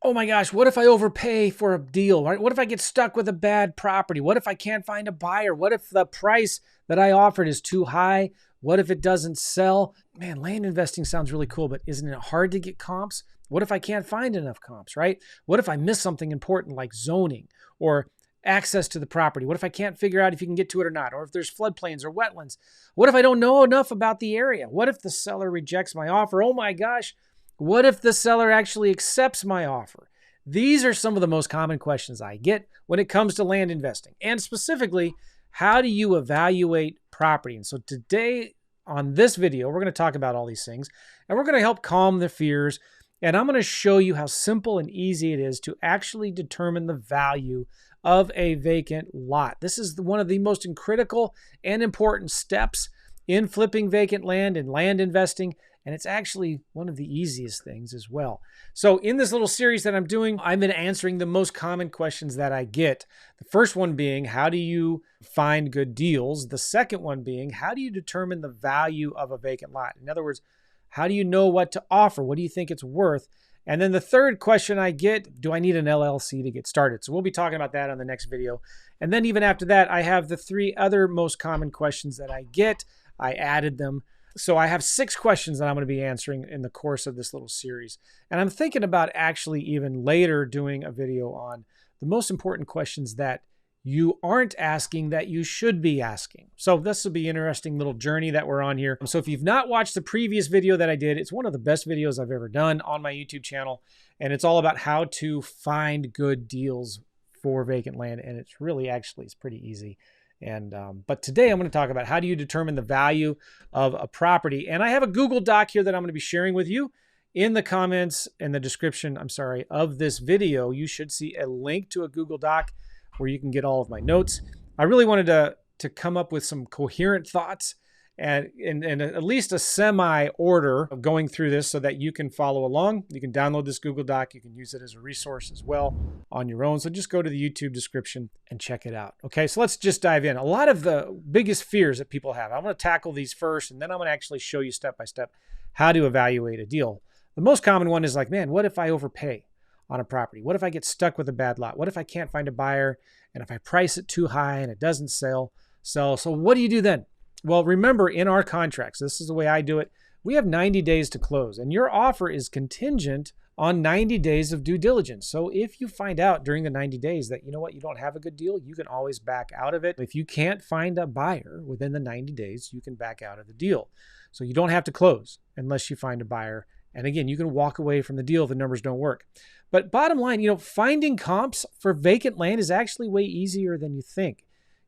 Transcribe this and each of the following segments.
oh my gosh, what if I overpay for a deal, right? What if I get stuck with a bad property? What if I can't find a buyer? What if the price that I offered is too high? What if it doesn't sell? Man, land investing sounds really cool, but isn't it hard to get comps? What if I can't find enough comps, right? What if I miss something important like zoning or access to the property? What if I can't figure out if you can get to it or not? Or if there's floodplains or wetlands? What if I don't know enough about the area? What if the seller rejects my offer? Oh my gosh, what if the seller actually accepts my offer? These are some of the most common questions I get when it comes to land investing. And specifically, how do you evaluate property? And so today on this video, we're going to talk about all these things, and we're going to help calm the fears. And I'm going to show you how simple and easy it is to actually determine the value of a vacant lot. This is one of the most critical and important steps in flipping vacant land and land investing. And it's actually one of the easiest things as well. So in this little series that I'm doing, I've been answering the most common questions that I get. The first one being, how do you find good deals? The second one being, how do you determine the value of a vacant lot? In other words, how do you know what to offer? What do you think it's worth? And then the third question I get, do I need an LLC to get started? So we'll be talking about that on the next video. And then even after that, I have the three other most common questions that I get. I added them. So I have 6 questions that I'm going to be answering in the course of this little series. And I'm thinking about actually even later doing a video on the most important questions that you aren't asking that you should be asking. So this will be an interesting little journey that we're on here. So if you've not watched the previous video that I did, it's one of the best videos I've ever done on my YouTube channel. And it's all about how to find good deals for vacant land. And it's really it's pretty easy. And but today I'm going to talk about how do you determine the value of a property. And I have a Google Doc here that I'm going to be sharing with you. In the comments and the description, of this video, you should see a link to a Google Doc where you can get all of my notes. I really wanted to come up with some coherent thoughts and at least a semi-order of going through this so that you can follow along. You can download this Google Doc. You can use it as a resource as well on your own. So just go to the YouTube description and check it out. Okay, so let's just dive in. A lot of the biggest fears that people have, I'm going to tackle these first, and then I'm going to actually show you step by step how to evaluate a deal. The most common one is like, man, what if I overpay on a property? What if I get stuck with a bad lot? What if I can't find a buyer, and if I price it too high and it doesn't sell? So what do you do then? Well, remember, in our contracts, this is the way I do it, we have 90 days to close, and your offer is contingent on 90 days of due diligence. So if you find out during the 90 days that, you know what, you don't have a good deal, you can always back out of it. If you can't find a buyer within the 90 days, you can back out of the deal. So you don't have to close unless you find a buyer. And again, you can walk away from the deal if the numbers don't work. But bottom line, finding comps for vacant land is actually way easier than you think.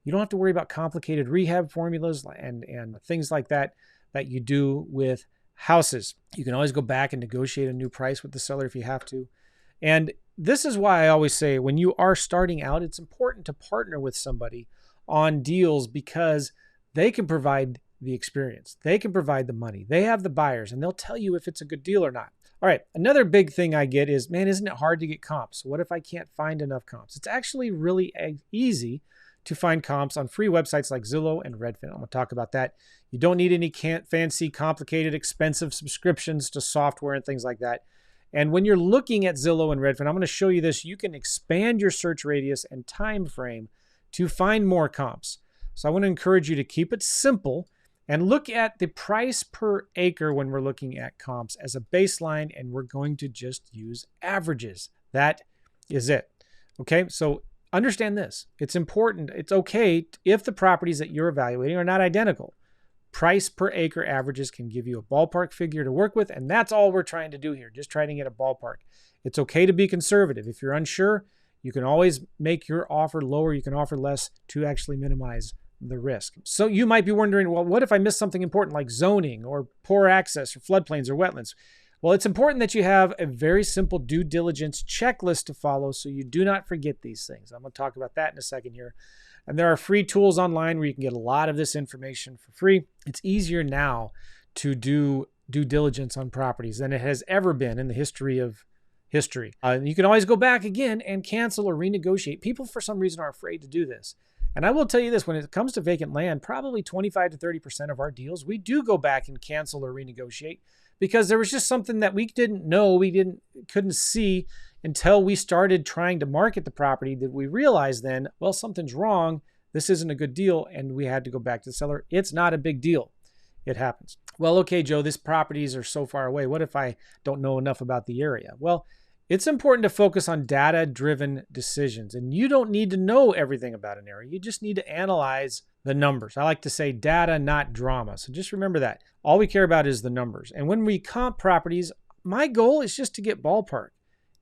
You don't have to worry about complicated rehab formulas and things like that you do with houses. You can always go back and negotiate a new price with the seller if you have to. And this is why I always say when you are starting out, it's important to partner with somebody on deals because they can provide the experience. They can provide the money. They have the buyers, and they'll tell you if it's a good deal or not. All right, another big thing I get is, man, isn't it hard to get comps? What if I can't find enough comps? It's actually really easy to find comps on free websites like Zillow and Redfin. I'm going to talk about that. You don't need any fancy, complicated, expensive subscriptions to software and things like that. And when you're looking at Zillow and Redfin, I'm going to show you this. You can expand your search radius and time frame to find more comps. So I want to encourage you to keep it simple and look at the price per acre when we're looking at comps as a baseline, and we're going to just use averages. That is it. Okay, so understand this. It's important. It's okay if the properties that you're evaluating are not identical. Price per acre averages can give you a ballpark figure to work with, and that's all we're trying to do here, just trying to get a ballpark. It's okay to be conservative. If you're unsure, you can always make your offer lower. You can offer less to actually minimize the risk. So you might be wondering, well, what if I miss something important like zoning or poor access or floodplains or wetlands? Well, it's important that you have a very simple due diligence checklist to follow so you do not forget these things. I'm going to talk about that in a second here. And there are free tools online where you can get a lot of this information for free. It's easier now to do due diligence on properties than it has ever been in the history of history. You can always go back again and cancel or renegotiate. People, for some reason, are afraid to do this. And I will tell you this, when it comes to vacant land, probably 25 to 30% of our deals, we do go back and cancel or renegotiate because there was just something that we didn't know, couldn't see until we started trying to market the property that we realized then, well, something's wrong. This isn't a good deal. And we had to go back to the seller. It's not a big deal. It happens. Well, okay, Joe, these properties are so far away. What if I don't know enough about the area? Well, it's important to focus on data-driven decisions. And you don't need to know everything about an area. You just need to analyze the numbers. I like to say data, not drama. So just remember that. All we care about is the numbers. And when we comp properties, my goal is just to get ballpark.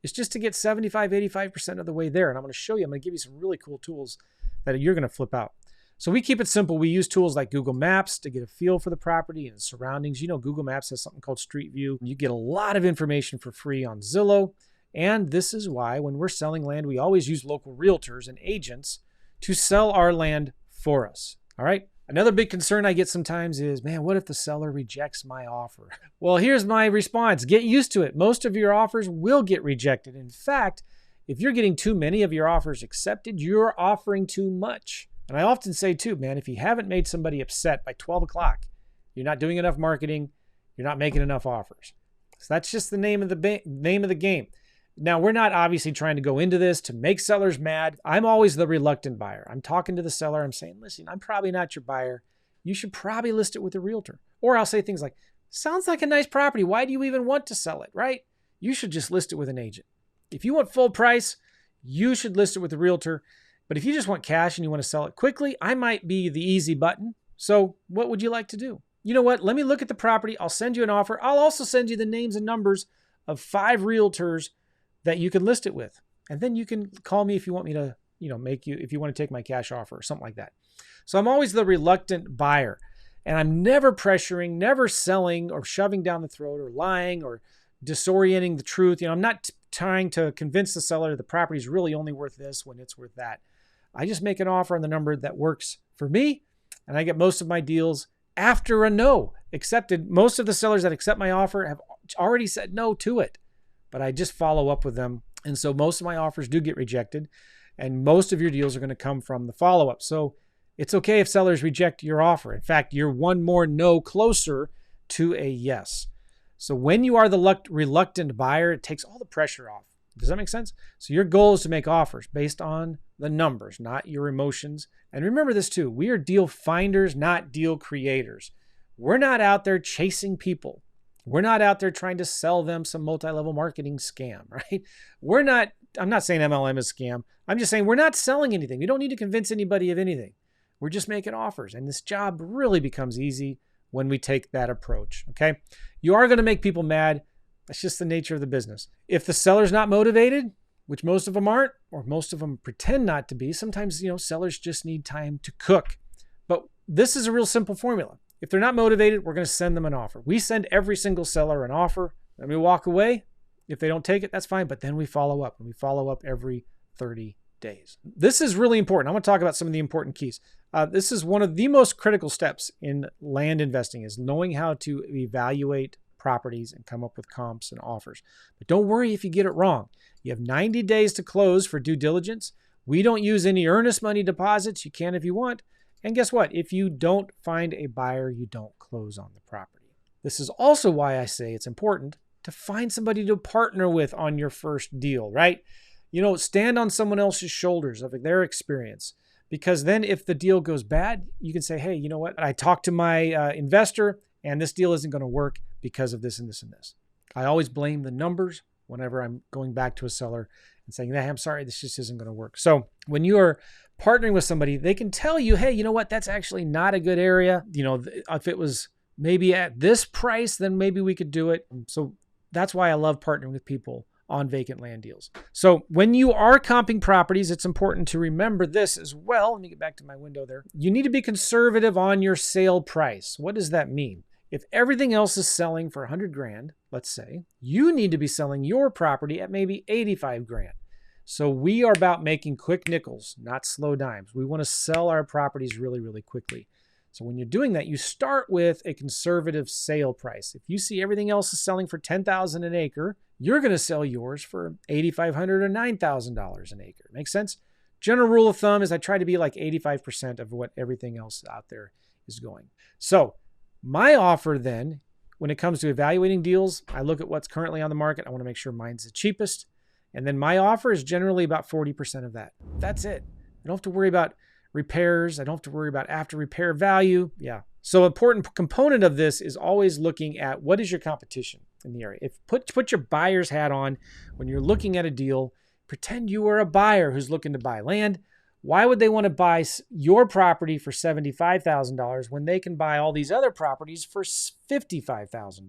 It's just to get 75, 85% of the way there. And I'm going to show you, I'm going to give you some really cool tools that you're going to flip out. So we keep it simple. We use tools like Google Maps to get a feel for the property and surroundings. You know, Google Maps has something called Street View. You get a lot of information for free on Zillow. And this is why when we're selling land, we always use local realtors and agents to sell our land for us. All right. Another big concern I get sometimes is, man, what if the seller rejects my offer? Well, here's my response. Get used to it. Most of your offers will get rejected. In fact, if you're getting too many of your offers accepted, you're offering too much. And I often say too, man, if you haven't made somebody upset by 12 o'clock, you're not doing enough marketing, you're not making enough offers. So that's just the name of the game. Now, we're not obviously trying to go into this to make sellers mad. I'm always the reluctant buyer. I'm talking to the seller. I'm saying, listen, I'm probably not your buyer. You should probably list it with a realtor. Or I'll say things like, sounds like a nice property. Why do you even want to sell it, right? You should just list it with an agent. If you want full price, you should list it with a realtor. But if you just want cash and you want to sell it quickly, I might be the easy button. So what would you like to do? You know what? Let me look at the property. I'll send you an offer. I'll also send you the names and numbers of 5 realtors that you can list it with. And then you can call me if you want me to, if you want to take my cash offer or something like that. So I'm always the reluctant buyer, and I'm never pressuring, never selling or shoving down the throat or lying or disorienting the truth. I'm not trying to convince the seller the property is really only worth this when it's worth that. I just make an offer on the number that works for me, and I get most of my deals after a no accepted. Most of the sellers that accept my offer have already said no to it, but I just follow up with them. And so most of my offers do get rejected, and most of your deals are going to come from the follow-up. So it's okay if sellers reject your offer. In fact, you're one more no closer to a yes. So when you are the reluctant buyer, it takes all the pressure off. Does that make sense? So your goal is to make offers based on the numbers, not your emotions. And remember this too, we are deal finders, not deal creators. We're not out there chasing people. We're not out there trying to sell them some multi-level marketing scam, right? I'm not saying MLM is a scam. I'm just saying we're not selling anything. We don't need to convince anybody of anything. We're just making offers. And this job really becomes easy when we take that approach, okay? You are going to make people mad. That's just the nature of the business. If the seller's not motivated, which most of them aren't, or most of them pretend not to be, sometimes, sellers just need time to cook. But this is a real simple formula. If they're not motivated, we're going to send them an offer. We send every single seller an offer. Then we walk away. If they don't take it, that's fine. But then we follow up, and we follow up every 30 days. This is really important. I want to talk about some of the important keys. This is one of the most critical steps in land investing, is knowing how to evaluate properties and come up with comps and offers. But don't worry if you get it wrong. You have 90 days to close for due diligence. We don't use any earnest money deposits. You can if you want. And guess what? If you don't find a buyer, you don't close on the property. This is also why I say it's important to find somebody to partner with on your first deal, right? Stand on someone else's shoulders of their experience. Because then if the deal goes bad, you can say, hey, you know what? I talked to my investor and this deal isn't going to work because of this and this and this. I always blame the numbers whenever I'm going back to a seller and saying, hey, I'm sorry, this just isn't going to work. So when you are partnering with somebody, they can tell you, hey, you know what? That's actually not a good area. If it was maybe at this price, then maybe we could do it. So that's why I love partnering with people on vacant land deals. So when you are comping properties, it's important to remember this as well. Let me get back to my window there. You need to be conservative on your sale price. What does that mean? If everything else is selling for 100 grand, let's say, you need to be selling your property at maybe 85 grand. So we are about making quick nickels, not slow dimes. We want to sell our properties really, really quickly. So when you're doing that, you start with a conservative sale price. If you see everything else is selling for $10,000 an acre, you're going to sell yours for $8,500 or $9,000 an acre. Make sense? General rule of thumb is I try to be like 85% of what everything else out there is going. So my offer then, when it comes to evaluating deals, I look at what's currently on the market. I want to make sure mine's the cheapest. And then my offer is generally about 40% of that. That's it. I don't have to worry about repairs. I don't have to worry about after repair value. Yeah. So an important component of this is always looking at what is your competition in the area. Put your buyer's hat on when you're looking at a deal. Pretend you are a buyer who's looking to buy land. Why would they want to buy your property for $75,000 when they can buy all these other properties for $55,000?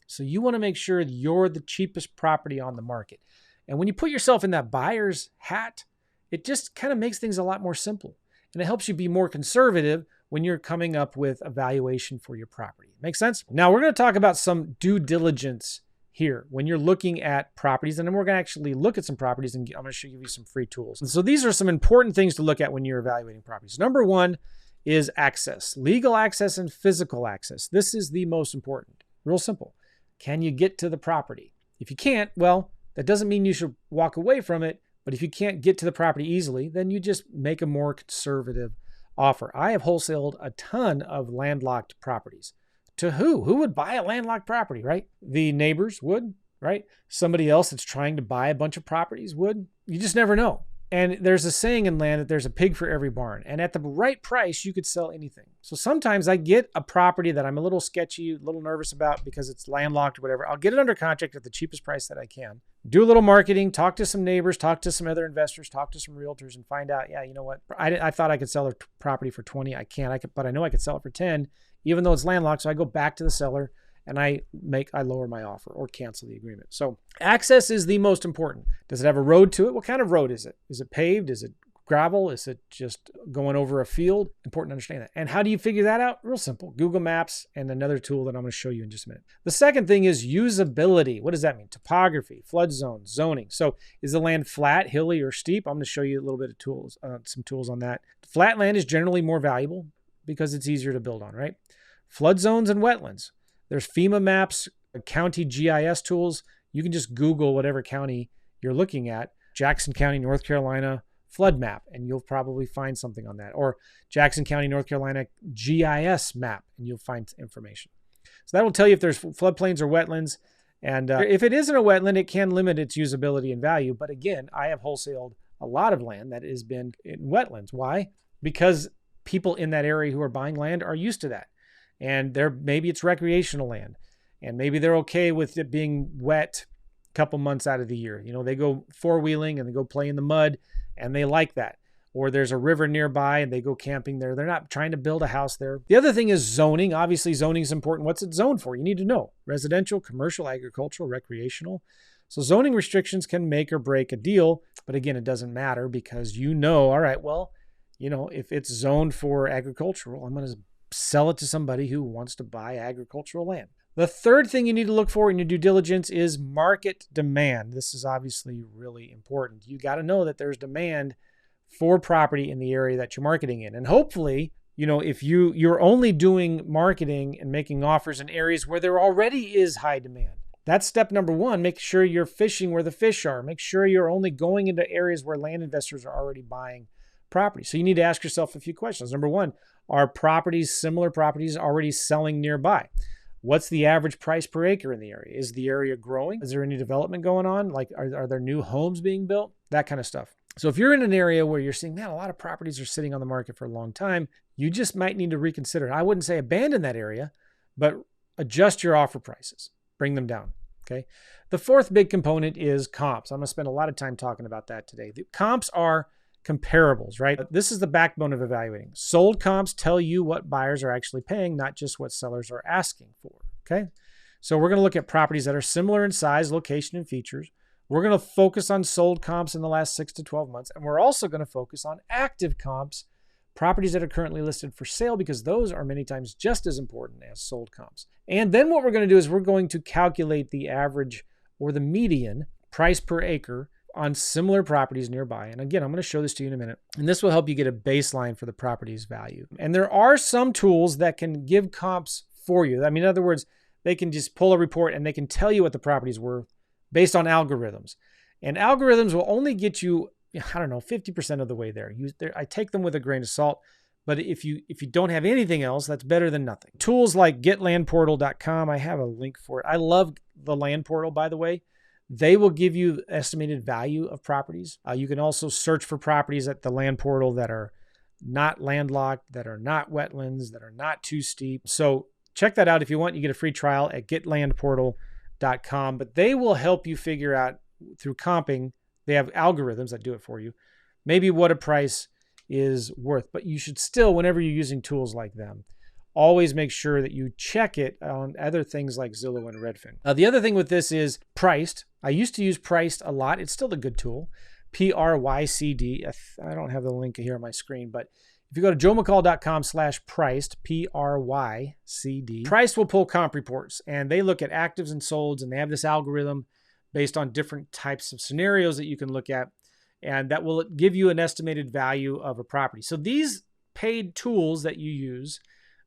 So you want to make sure you're the cheapest property on the market. And when you put yourself in that buyer's hat, it just kind of makes things a lot more simple. And it helps you be more conservative when you're coming up with a valuation for your property. Make sense? Now we're going to talk about some due diligence here when you're looking at properties, and then we're going to actually look at some properties, and I'm going to show you some free tools. And so these are some important things to look at when you're evaluating properties. Number one is access, legal access and physical access. This is the most important. Real simple. Can you get to the property? If you can't, well, that doesn't mean you should walk away from it. But if you can't get to the property easily, then you just make a more conservative offer. I have wholesaled a ton of landlocked properties. To who? Who would buy a landlocked property, right? The neighbors would, right? Somebody else that's trying to buy a bunch of properties would. You just never know. And there's a saying in land that there's a pig for every barn. And at the right price, you could sell anything. So sometimes I get a property that I'm a little sketchy, a little nervous about because it's landlocked or whatever. I'll get it under contract at the cheapest price that I can. Do a little marketing, talk to some neighbors, talk to some other investors, talk to some realtors, and find out, yeah, you know what? I thought I could sell a property for 20. I can't, but I know I could sell it for 10, even though it's landlocked. So I go back to the seller and I lower my offer or cancel the agreement. So access is the most important. Does it have a road to it? What kind of road is it? Is it paved? Is it gravel? Is it just going over a field? Important to understand that. And how do you figure that out? Real simple. Google Maps and another tool that I'm going to show you in just a minute. The second thing is usability. What does that mean? Topography, flood zone, zoning. So is the land flat, hilly, or steep? I'm going to show you a little bit of tools, some tools on that. Flat land is generally more valuable because it's easier to build on, right? Flood zones and wetlands. There's FEMA maps, county GIS tools. You can just Google whatever county you're looking at, Jackson County, North Carolina, flood map, and you'll probably find something on that. Or Jackson County, North Carolina GIS map, and you'll find information. So that will tell you if there's floodplains or wetlands. And if it isn't a wetland, it can limit its usability and value. But again, I have wholesaled a lot of land that has been in wetlands. Why? Because people in that area who are buying land are used to that. And maybe it's recreational land, and maybe they're okay with it being wet a couple months out of the year. You know, they go four-wheeling and they go play in the mud, and they like that. Or there's a river nearby and they go camping there. They're not trying to build a house there. The other thing is zoning. Obviously, zoning is important. What's it zoned for? You need to know. Residential, commercial, agricultural, recreational. So zoning restrictions can make or break a deal. But again, it doesn't matter because you know, all right, well, you know, if it's zoned for agricultural, I'm going to sell it to somebody who wants to buy agricultural land. The third thing you need to look for in your due diligence is market demand. This is obviously really important. You got to know that there's demand for property in the area that you're marketing in. And hopefully, you know, if you're only doing marketing and making offers in areas where there already is high demand. That's step number one. Make sure you're fishing where the fish are. Make sure you're only going into areas where land investors are already buying property. So you need to ask yourself a few questions. Number one, are similar properties already selling nearby? What's the average price per acre in the area? Is the area growing? Is there any development going on? Like, are there new homes being built? That kind of stuff. So if you're in an area where you're seeing, man, a lot of properties are sitting on the market for a long time, you just might need to reconsider. I wouldn't say abandon that area, but adjust your offer prices. Bring them down. Okay. The fourth big component is comps. I'm going to spend a lot of time talking about that today. The comps are comparables, right? This is the backbone of evaluating. Sold comps tell you what buyers are actually paying, not just what sellers are asking for, okay? So we're going to look at properties that are similar in size, location, and features. We're going to focus on sold comps in the last 6 to 12 months, and we're also going to focus on active comps, properties that are currently listed for sale, because those are many times just as important as sold comps. And then what we're going to do is we're going to calculate the average or the median price per acre on similar properties nearby. And again, I'm going to show this to you in a minute. And this will help you get a baseline for the property's value. And there are some tools that can give comps for you. I mean, in other words, they can just pull a report and they can tell you what the property's worth based on algorithms. And algorithms will only get you, I don't know, 50% of the way there. I take them with a grain of salt. But if you don't have anything else, that's better than nothing. Tools like getlandportal.com, I have a link for it. I love the land portal, by the way. They will give you estimated value of properties. You can also search for properties at the land portal that are not landlocked, that are not wetlands, that are not too steep. So check that out if you want. You get a free trial at getlandportal.com, but they will help you figure out through comping. They have algorithms that do it for you, maybe what a price is worth. But you should still, whenever you're using tools like them, always make sure that you check it on other things like Zillow and Redfin. The other thing with this is Priced. I used to use Priced a lot. It's still a good tool. PRYCD. I don't have the link here on my screen, but if you go to joemccall.com/priced, PRYCD, Priced will pull comp reports, and they look at actives and solds, and they have this algorithm based on different types of scenarios that you can look at, and that will give you an estimated value of a property. So these paid tools that you use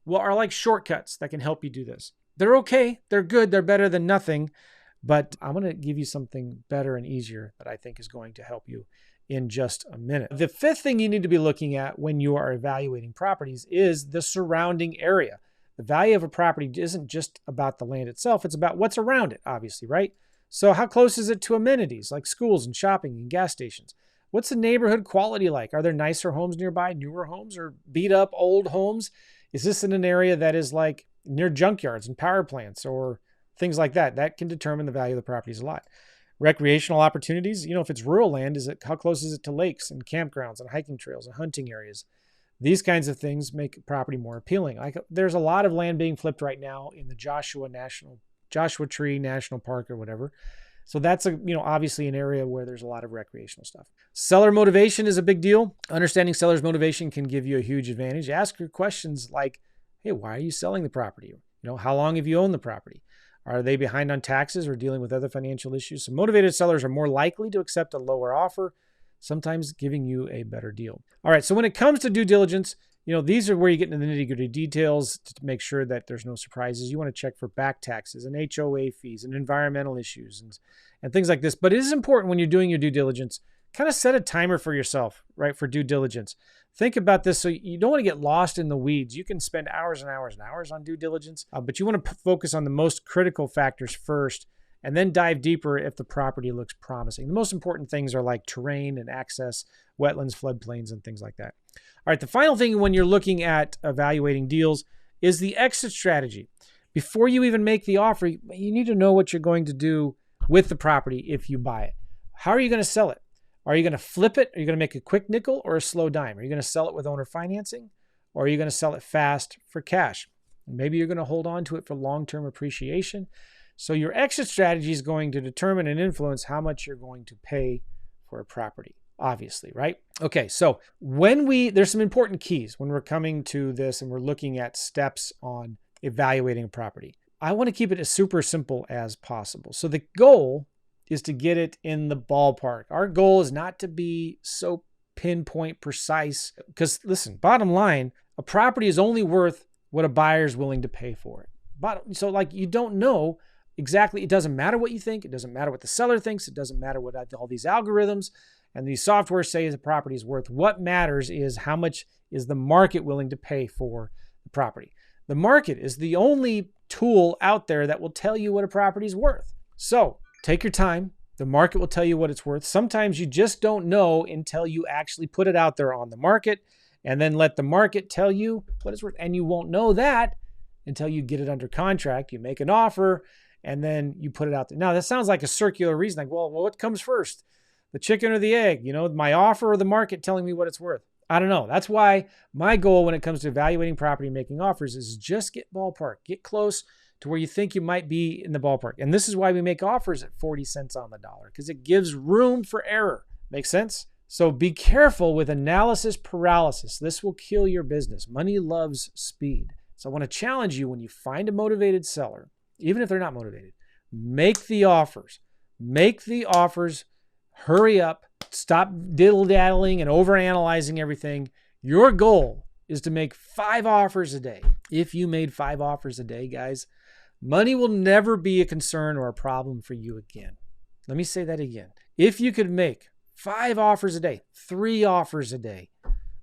are like shortcuts that can help you do this. They're okay. They're good. They're better than nothing. But I'm going to give you something better and easier that I think is going to help you in just a minute. The fifth thing you need to be looking at when you are evaluating properties is the surrounding area. The value of a property isn't just about the land itself. It's about what's around it, obviously, right? So how close is it to amenities like schools and shopping and gas stations? What's the neighborhood quality like? Are there nicer homes nearby, newer homes, or beat up old homes? Is this in an area that is like near junkyards and power plants or things like that? That can determine the value of the properties a lot. Recreational opportunities, if it's rural land, how close is it to lakes and campgrounds and hiking trails and hunting areas? These kinds of things make a property more appealing. There's a lot of land being flipped right now in the Joshua Tree National Park or whatever. So that's obviously an area where there's a lot of recreational stuff. Seller motivation is a big deal. Understanding seller's motivation can give you a huge advantage. Ask your questions like, hey, why are you selling the property? How long have you owned the property? Are they behind on taxes or dealing with other financial issues? So motivated sellers are more likely to accept a lower offer, sometimes giving you a better deal. All right, so when it comes to due diligence, these are where you get into the nitty-gritty details to make sure that there's no surprises. You want to check for back taxes and HOA fees and environmental issues and things like this. But it is important when you're doing your due diligence, kind of set a timer for yourself, right, for due diligence. Think about this so you don't want to get lost in the weeds. You can spend hours and hours and hours on due diligence, but you want to focus on the most critical factors first and then dive deeper if the property looks promising. The most important things are like terrain and access, wetlands, floodplains, and things like that. All right, the final thing when you're looking at evaluating deals is the exit strategy. Before you even make the offer, you need to know what you're going to do with the property if you buy it. How are you going to sell it? Are you going to flip it? Are you going to make a quick nickel or a slow dime? Are you going to sell it with owner financing? Or are you going to sell it fast for cash? Maybe you're going to hold on to it for long-term appreciation. So your exit strategy is going to determine and influence how much you're going to pay for a property, obviously, right? Okay, so there's some important keys when we're coming to this and we're looking at steps on evaluating a property. I want to keep it as super simple as possible. So the goal is to get it in the ballpark. Our goal is not to be so pinpoint precise because listen, bottom line, a property is only worth what a buyer is willing to pay for it. So you don't know exactly. It doesn't matter what you think. It doesn't matter what the seller thinks. It doesn't matter what all these algorithms and these software say the property is worth. What matters is how much is the market willing to pay for the property. The market is the only tool out there that will tell you what a property is worth. So take your time. The market will tell you what it's worth. Sometimes you just don't know until you actually put it out there on the market and then let the market tell you what it's worth. And you won't know that until you get it under contract, you make an offer, and then you put it out there. Now, that sounds like a circular reason. Like, well, what comes first? The chicken or the egg? My offer or the market telling me what it's worth? I don't know. That's why my goal when it comes to evaluating property and making offers is just get ballpark. Get close to where you think you might be in the ballpark. And this is why we make offers at 40 cents on the dollar, because it gives room for error. Make sense? So be careful with analysis paralysis. This will kill your business. Money loves speed. So I want to challenge you when you find a motivated seller, even if they're not motivated, make the offers. Make the offers. Hurry up. Stop diddle-daddling and overanalyzing everything. Your goal is to make 5 offers a day. If you made 5 offers a day, guys, money will never be a concern or a problem for you again. Let me say that again. If you could make 5 offers a day, 3 offers a day,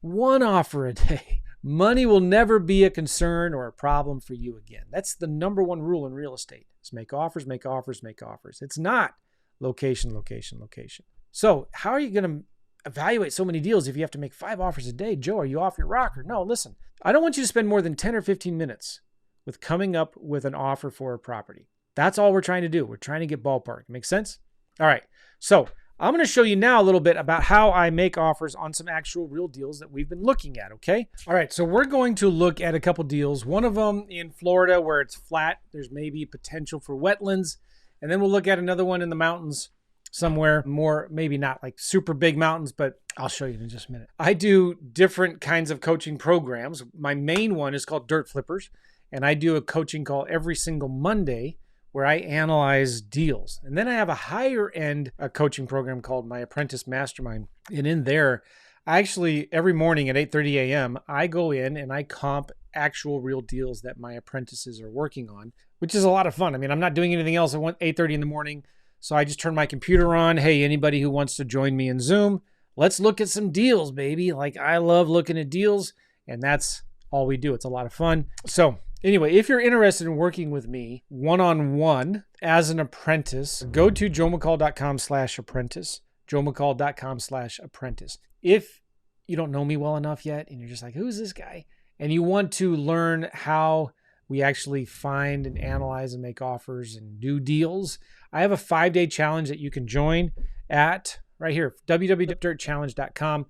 1 offer a day, money will never be a concern or a problem for you again. That's the number 1 rule in real estate, is make offers, make offers, make offers. It's not location, location, location. So how are you going to evaluate so many deals if you have to make 5 offers a day? Joe, are you off your rocker? No, listen, I don't want you to spend more than 10 or 15 minutes with coming up with an offer for a property. That's all we're trying to do. We're trying to get ballpark. Make sense? All right. So I'm going to show you now a little bit about how I make offers on some actual real deals that we've been looking at, okay? All right, so we're going to look at a couple deals. One of them in Florida where it's flat. There's maybe potential for wetlands. And then we'll look at another one in the mountains somewhere more, maybe not like super big mountains, but I'll show you in just a minute. I do different kinds of coaching programs. My main one is called Dirt Flippers, and I do a coaching call every single Monday where I analyze deals. And then I have a higher end coaching program called my Apprentice Mastermind. And in there, I actually, every morning at 8:30 a.m., I go in and I comp actual real deals that my apprentices are working on, which is a lot of fun. I mean, I'm not doing anything else at 8:30 in the morning. So I just turn my computer on. Hey, anybody who wants to join me in Zoom, let's look at some deals, baby. Like, I love looking at deals, and that's all we do. It's a lot of fun. So anyway, if you're interested in working with me one-on-one as an apprentice, go to joemccall.com/apprentice, joemccall.com/apprentice. If you don't know me well enough yet, and you're just like, who's this guy? And you want to learn how we actually find and analyze and make offers and do deals, I have a 5-day challenge that you can join at right here, www.dirtchallenge.com.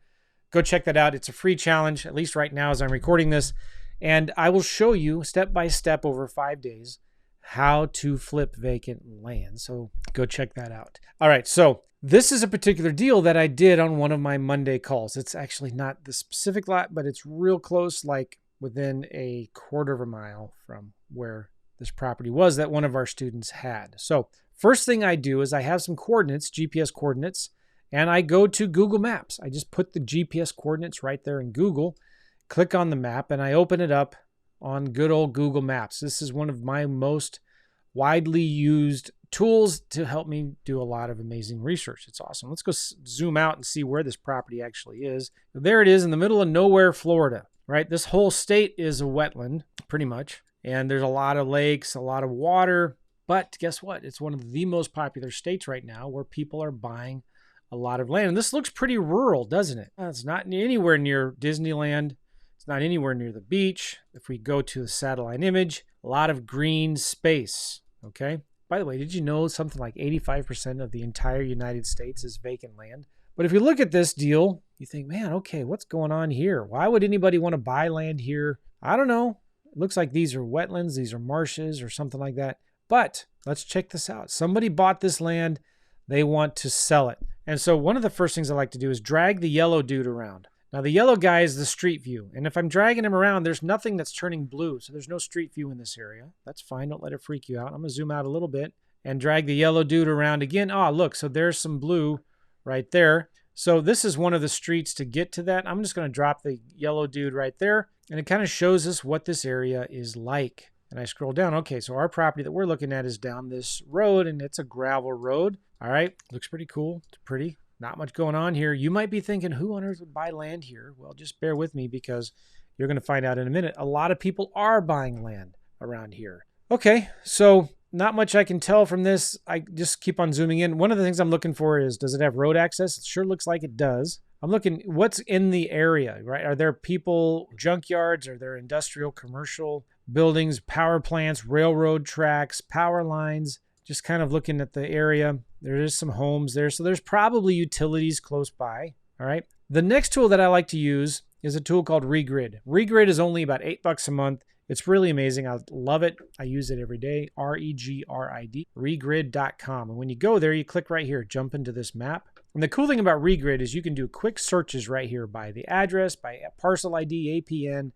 Go check that out. It's a free challenge, at least right now as I'm recording this. And I will show you step by step over 5 days how to flip vacant land. So go check that out. All right. So this is a particular deal that I did on one of my Monday calls. It's actually not the specific lot, but it's real close, like within a quarter of a mile from where this property was that one of our students had. So first thing I do is I have some coordinates, GPS coordinates, and I go to Google Maps. I just put the GPS coordinates right there in Google, click on the map, and I open it up on good old Google Maps. This is one of my most widely used tools to help me do a lot of amazing research. It's awesome. Let's go zoom out and see where this property actually is. There it is in the middle of nowhere, Florida, right? This whole state is a wetland, pretty much. And there's a lot of lakes, a lot of water. But guess what? It's one of the most popular states right now where people are buying a lot of land. And this looks pretty rural, doesn't it? It's not anywhere near Disneyland. It's not anywhere near the beach. If we go to the satellite image, a lot of green space, okay? By the way, did you know something like 85% of the entire United States is vacant land? But if you look at this deal, you think, man, okay, what's going on here? Why would anybody want to buy land here? I don't know. It looks like these are wetlands, these are marshes or something like that. But let's check this out. Somebody bought this land. They want to sell it. And so one of the first things I like to do is drag the yellow dude around. Now the yellow guy is the street view. And if I'm dragging him around, there's nothing that's turning blue. So there's no street view in this area. That's fine. Don't let it freak you out. I'm going to zoom out a little bit and drag the yellow dude around again. Ah, look, so there's some blue right there. So this is one of the streets to get to that. I'm just going to drop the yellow dude right there. And it kind of shows us what this area is like. And I scroll down. Okay, so our property that we're looking at is down this road, and it's a gravel road. All right, looks pretty cool. It's pretty. Not much going on here. You might be thinking, who on earth would buy land here? Well, just bear with me because you're going to find out in a minute. A lot of people are buying land around here. Okay, so not much I can tell from this. I just keep on zooming in. One of the things I'm looking for is, does it have road access? It sure looks like it does. I'm looking, what's in the area, right? Are there people, junkyards? Are there industrial, commercial buildings, power plants, railroad tracks, power lines? Just kind of looking at the area. There is some homes there. So there's probably utilities close by. All right. The next tool that I like to use is a tool called Regrid. Regrid is only about $8 a month. It's really amazing. I love it. I use it every day. Regrid, regrid.com. And when you go there, you click right here, jump into this map. And the cool thing about Regrid is you can do quick searches right here by the address, by parcel ID, APN,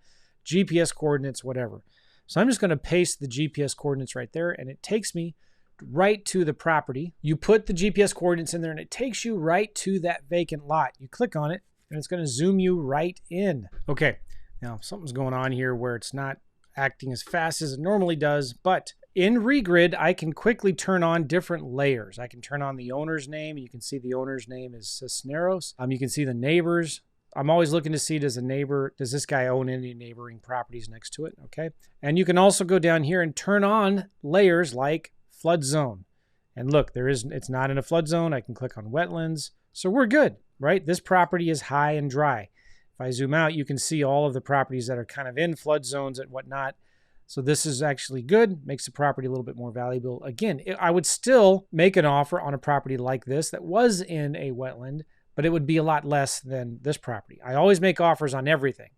GPS coordinates, whatever. So I'm just going to paste the GPS coordinates right there, and it takes me right to the property. You put the GPS coordinates in there, and it takes you right to that vacant lot. You click on it, and it's going to zoom you right in. Okay, now something's going on here where it's not acting as fast as it normally does, but in Regrid, I can quickly turn on different layers. I can turn on the owner's name. You can see the owner's name is Cisneros. You can see the neighbors. I'm always looking to see, does this guy own any neighboring properties next to it? Okay. And you can also go down here and turn on layers like flood zone. And look, it's not in a flood zone. I can click on wetlands. So we're good, right? This property is high and dry. If I zoom out, you can see all of the properties that are kind of in flood zones and whatnot. So this is actually good, makes the property a little bit more valuable. Again, I would still make an offer on a property like this that was in a wetland, but it would be a lot less than this property. I always make offers on everything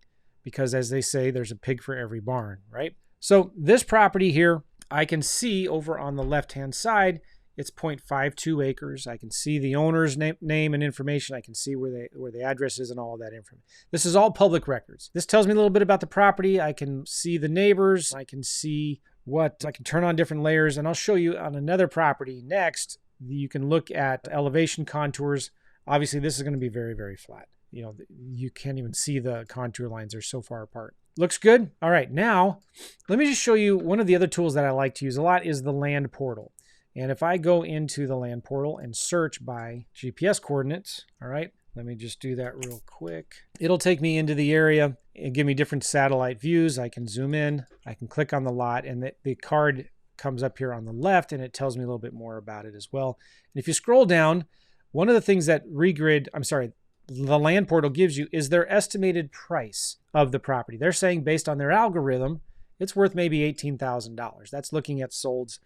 because, as they say, there's a pig for every barn, right? So this property here, I can see over on the left-hand side, it's 0.52 acres. I can see the owner's name and information. I can see where the address is and all of that information. This is all public records. This tells me a little bit about the property. I can see the neighbors. I can see I can turn on different layers, and I'll show you on another property next. You can look at elevation contours. Obviously, this is going to be very, very flat. You know, you can't even see the contour lines. They're so far apart. Looks good. All right, now let me just show you one of the other tools that I like to use a lot is the land portal. And if I go into the land portal and search by GPS coordinates, all right, let me just do that real quick. It'll take me into the area and give me different satellite views. I can zoom in, I can click on the lot, and the card comes up here on the left, and it tells me a little bit more about it as well. And if you scroll down, one of the things that the land portal gives you is their estimated price of the property. They're saying based on their algorithm, it's worth maybe $18,000. That's looking at solds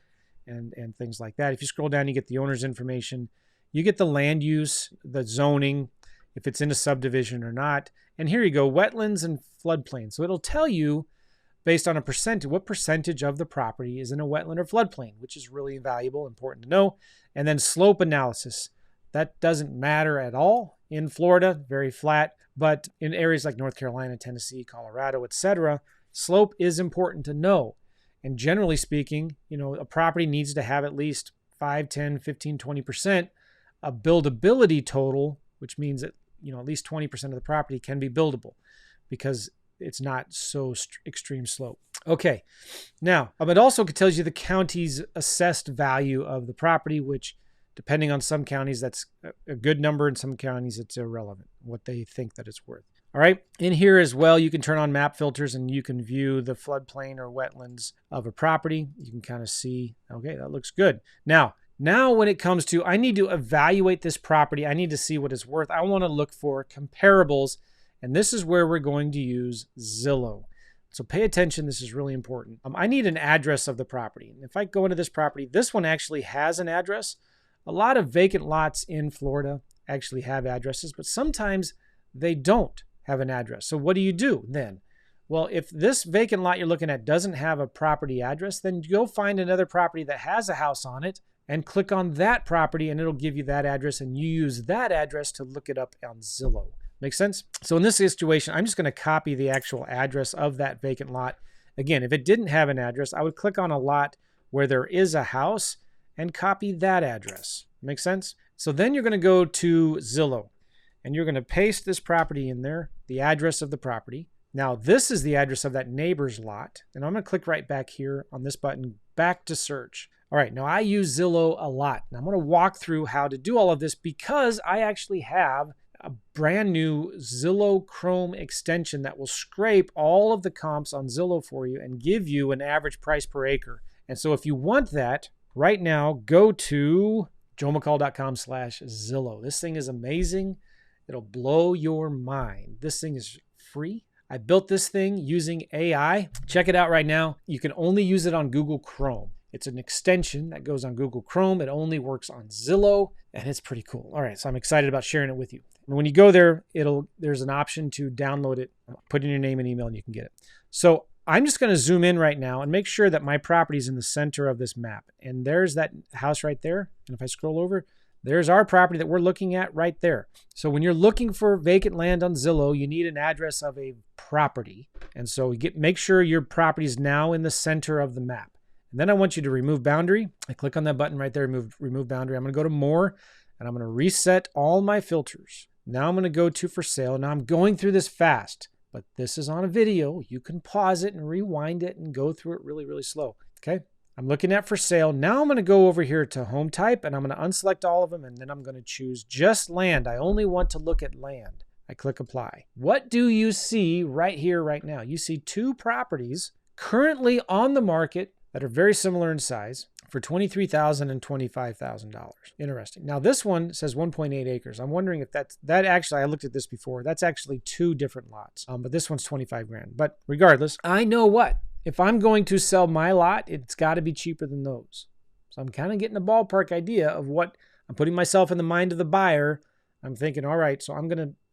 and things like that. If you scroll down, you get the owner's information. You get the land use, the zoning, if it's in a subdivision or not. And here you go, wetlands and floodplain. So it'll tell you based on a percentage, what percentage of the property is in a wetland or floodplain, which is really valuable, important to know. And then slope analysis. That doesn't matter at all in Florida, very flat. But in areas like North Carolina, Tennessee, Colorado, etc., slope is important to know. And generally speaking, you know, a property needs to have at least 5, 10, 15, 20% a buildability total, which means that, you know, at least 20% of the property can be buildable because it's not so extreme slope. Okay. Now, it also tells you the county's assessed value of the property, which depending on some counties, that's a good number. In some counties, it's irrelevant, what they think that it's worth. All right. In here as well, you can turn on map filters and you can view the floodplain or wetlands of a property. You can kind of see, okay, that looks good. Now when it comes to, I need to evaluate this property. I need to see what it's worth. I want to look for comparables. And this is where we're going to use Zillow. So pay attention. This is really important. I need an address of the property. And if I go into this property, this one actually has an address. A lot of vacant lots in Florida actually have addresses, but sometimes they don't have an address. So what do you do then? Well, if this vacant lot you're looking at doesn't have a property address, then go find another property that has a house on it and click on that property and it'll give you that address and you use that address to look it up on Zillow. Make sense? So in this situation, I'm just going to copy the actual address of that vacant lot. Again, if it didn't have an address, I would click on a lot where there is a house and copy that address. Make sense? So then you're going to go to Zillow and you're going to paste this property in there, the address of the property. Now this is the address of that neighbor's lot. And I'm going to click right back here on this button, back to search. All right, now I use Zillow a lot. And I'm going to walk through how to do all of this because I actually have a brand new Zillow Chrome extension that will scrape all of the comps on Zillow for you and give you an average price per acre. And so if you want that, right now, go to joemccall.com/Zillow. This thing is amazing. It'll blow your mind. This thing is free. I built this thing using AI. Check it out right now. You can only use it on Google Chrome. It's an extension that goes on Google Chrome. It only works on Zillow, and it's pretty cool. All right, so I'm excited about sharing it with you. And when you go there, there's an option to download it, put in your name and email, and you can get it. So I'm just going to zoom in right now and make sure that my property is in the center of this map. And there's that house right there. And if I scroll over, there's our property that we're looking at right there. So when you're looking for vacant land on Zillow, you need an address of a property. And so make sure your property is now in the center of the map. And then I want you to remove boundary. I click on that button right there, remove boundary. I'm going to go to more and I'm going to reset all my filters. Now I'm going to go to for sale. Now I'm going through this fast, but this is on a video. You can pause it and rewind it and go through it really, really slow. Okay. I'm looking at for sale. Now I'm going to go over here to home type and I'm going to unselect all of them. And then I'm going to choose just land. I only want to look at land. I click apply. What do you see right here, right now? You see two properties currently on the market that are very similar in size for $23,000 and $25,000. Interesting. Now this one says 1.8 acres. I'm wondering if that actually, I looked at this before. That's actually 2 different lots. But this one's 25 grand. But regardless, I know what? If I'm going to sell my lot, it's got to be cheaper than those. So I'm kind of getting a ballpark idea of what I'm putting myself in the mind of the buyer. I'm thinking, all right, so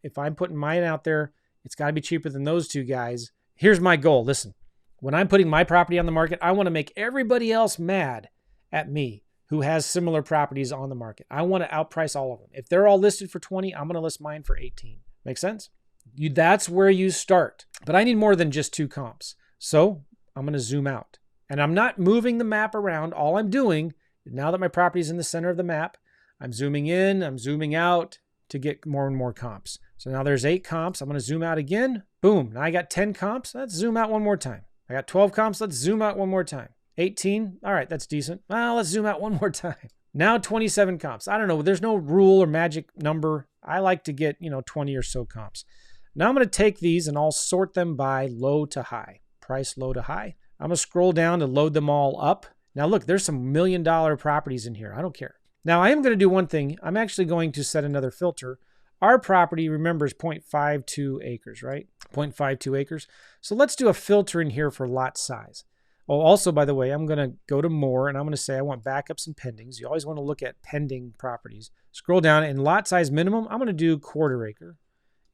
if I'm putting mine out there, it's got to be cheaper than those 2 guys. Here's my goal. Listen, when I'm putting my property on the market, I want to make everybody else mad at me who has similar properties on the market. I want to outprice all of them. If they're all listed for 20, I'm going to list mine for 18. Make sense? That's where you start. But I need more than just 2 comps. So I'm going to zoom out. And I'm not moving the map around. All I'm doing, now that my property is in the center of the map, I'm zooming in, I'm zooming out to get more and more comps. So now there's 8 comps. I'm going to zoom out again. Boom. Now I got 10 comps. Let's zoom out one more time. I got 12 comps. Let's zoom out one more time. 18. All right, that's decent. Well, let's zoom out one more time. Now 27 comps. I don't know. There's no rule or magic number. I like to get, 20 or so comps. Now I'm going to take these and I'll sort them by low to high. Price low to high. I'm going to scroll down to load them all up. Now look, there's some $1 million properties in here. I don't care. Now I am going to do one thing. I'm actually going to set another filter. Our property, remember, is 0.52 acres, right? 0.52 acres. So let's do a filter in here for lot size. Oh, also, by the way, I'm going to go to more and I'm going to say I want backups and pendings. You always want to look at pending properties. Scroll down and lot size minimum, I'm going to do 1/4 acre.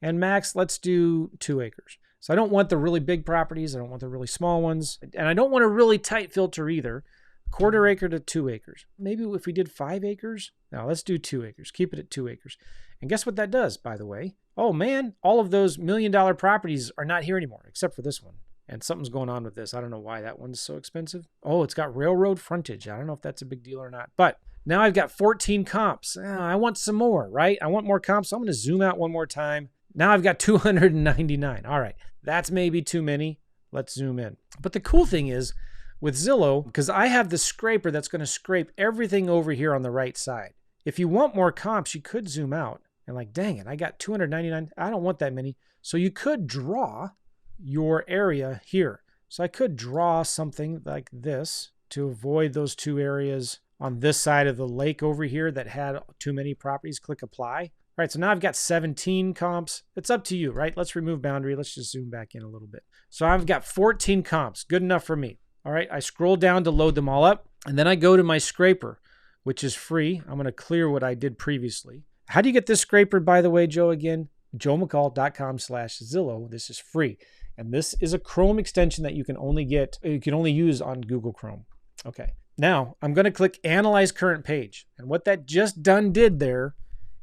And max, let's do 2 acres. So I don't want the really big properties. I don't want the really small ones. And I don't want a really tight filter either. 1/4 acre to 2 acres. Maybe if we did 5 acres. Now let's do 2 acres. Keep it at 2 acres. And guess what that does, by the way? Oh man, all of those $1 million properties are not here anymore, except for this one. And something's going on with this. I don't know why that one's so expensive. Oh, it's got railroad frontage. I don't know if that's a big deal or not. But now I've got 14 comps. I want some more, right? I want more comps. So I'm going to zoom out one more time. Now I've got 299. All right, that's maybe too many. Let's zoom in. But the cool thing is with Zillow, because I have the scraper that's going to scrape everything over here on the right side. If you want more comps, you could zoom out and like, dang it, I got 299. I don't want that many. So you could draw your area here. So I could draw something like this to avoid those 2 areas on this side of the lake over here that had too many properties. Click apply. All right, so now I've got 17 comps. It's up to you, right? Let's remove boundary. Let's just zoom back in a little bit. So I've got 14 comps. Good enough for me. All right, I scroll down to load them all up, and then I go to my scraper, which is free. I'm going to clear what I did previously. How do you get this scraper, by the way, Joe, again? joemccall.com/Zillow. This is free. And this is a Chrome extension that you can only use on Google Chrome. Okay. Now I'm going to click Analyze Current Page. And what that just did there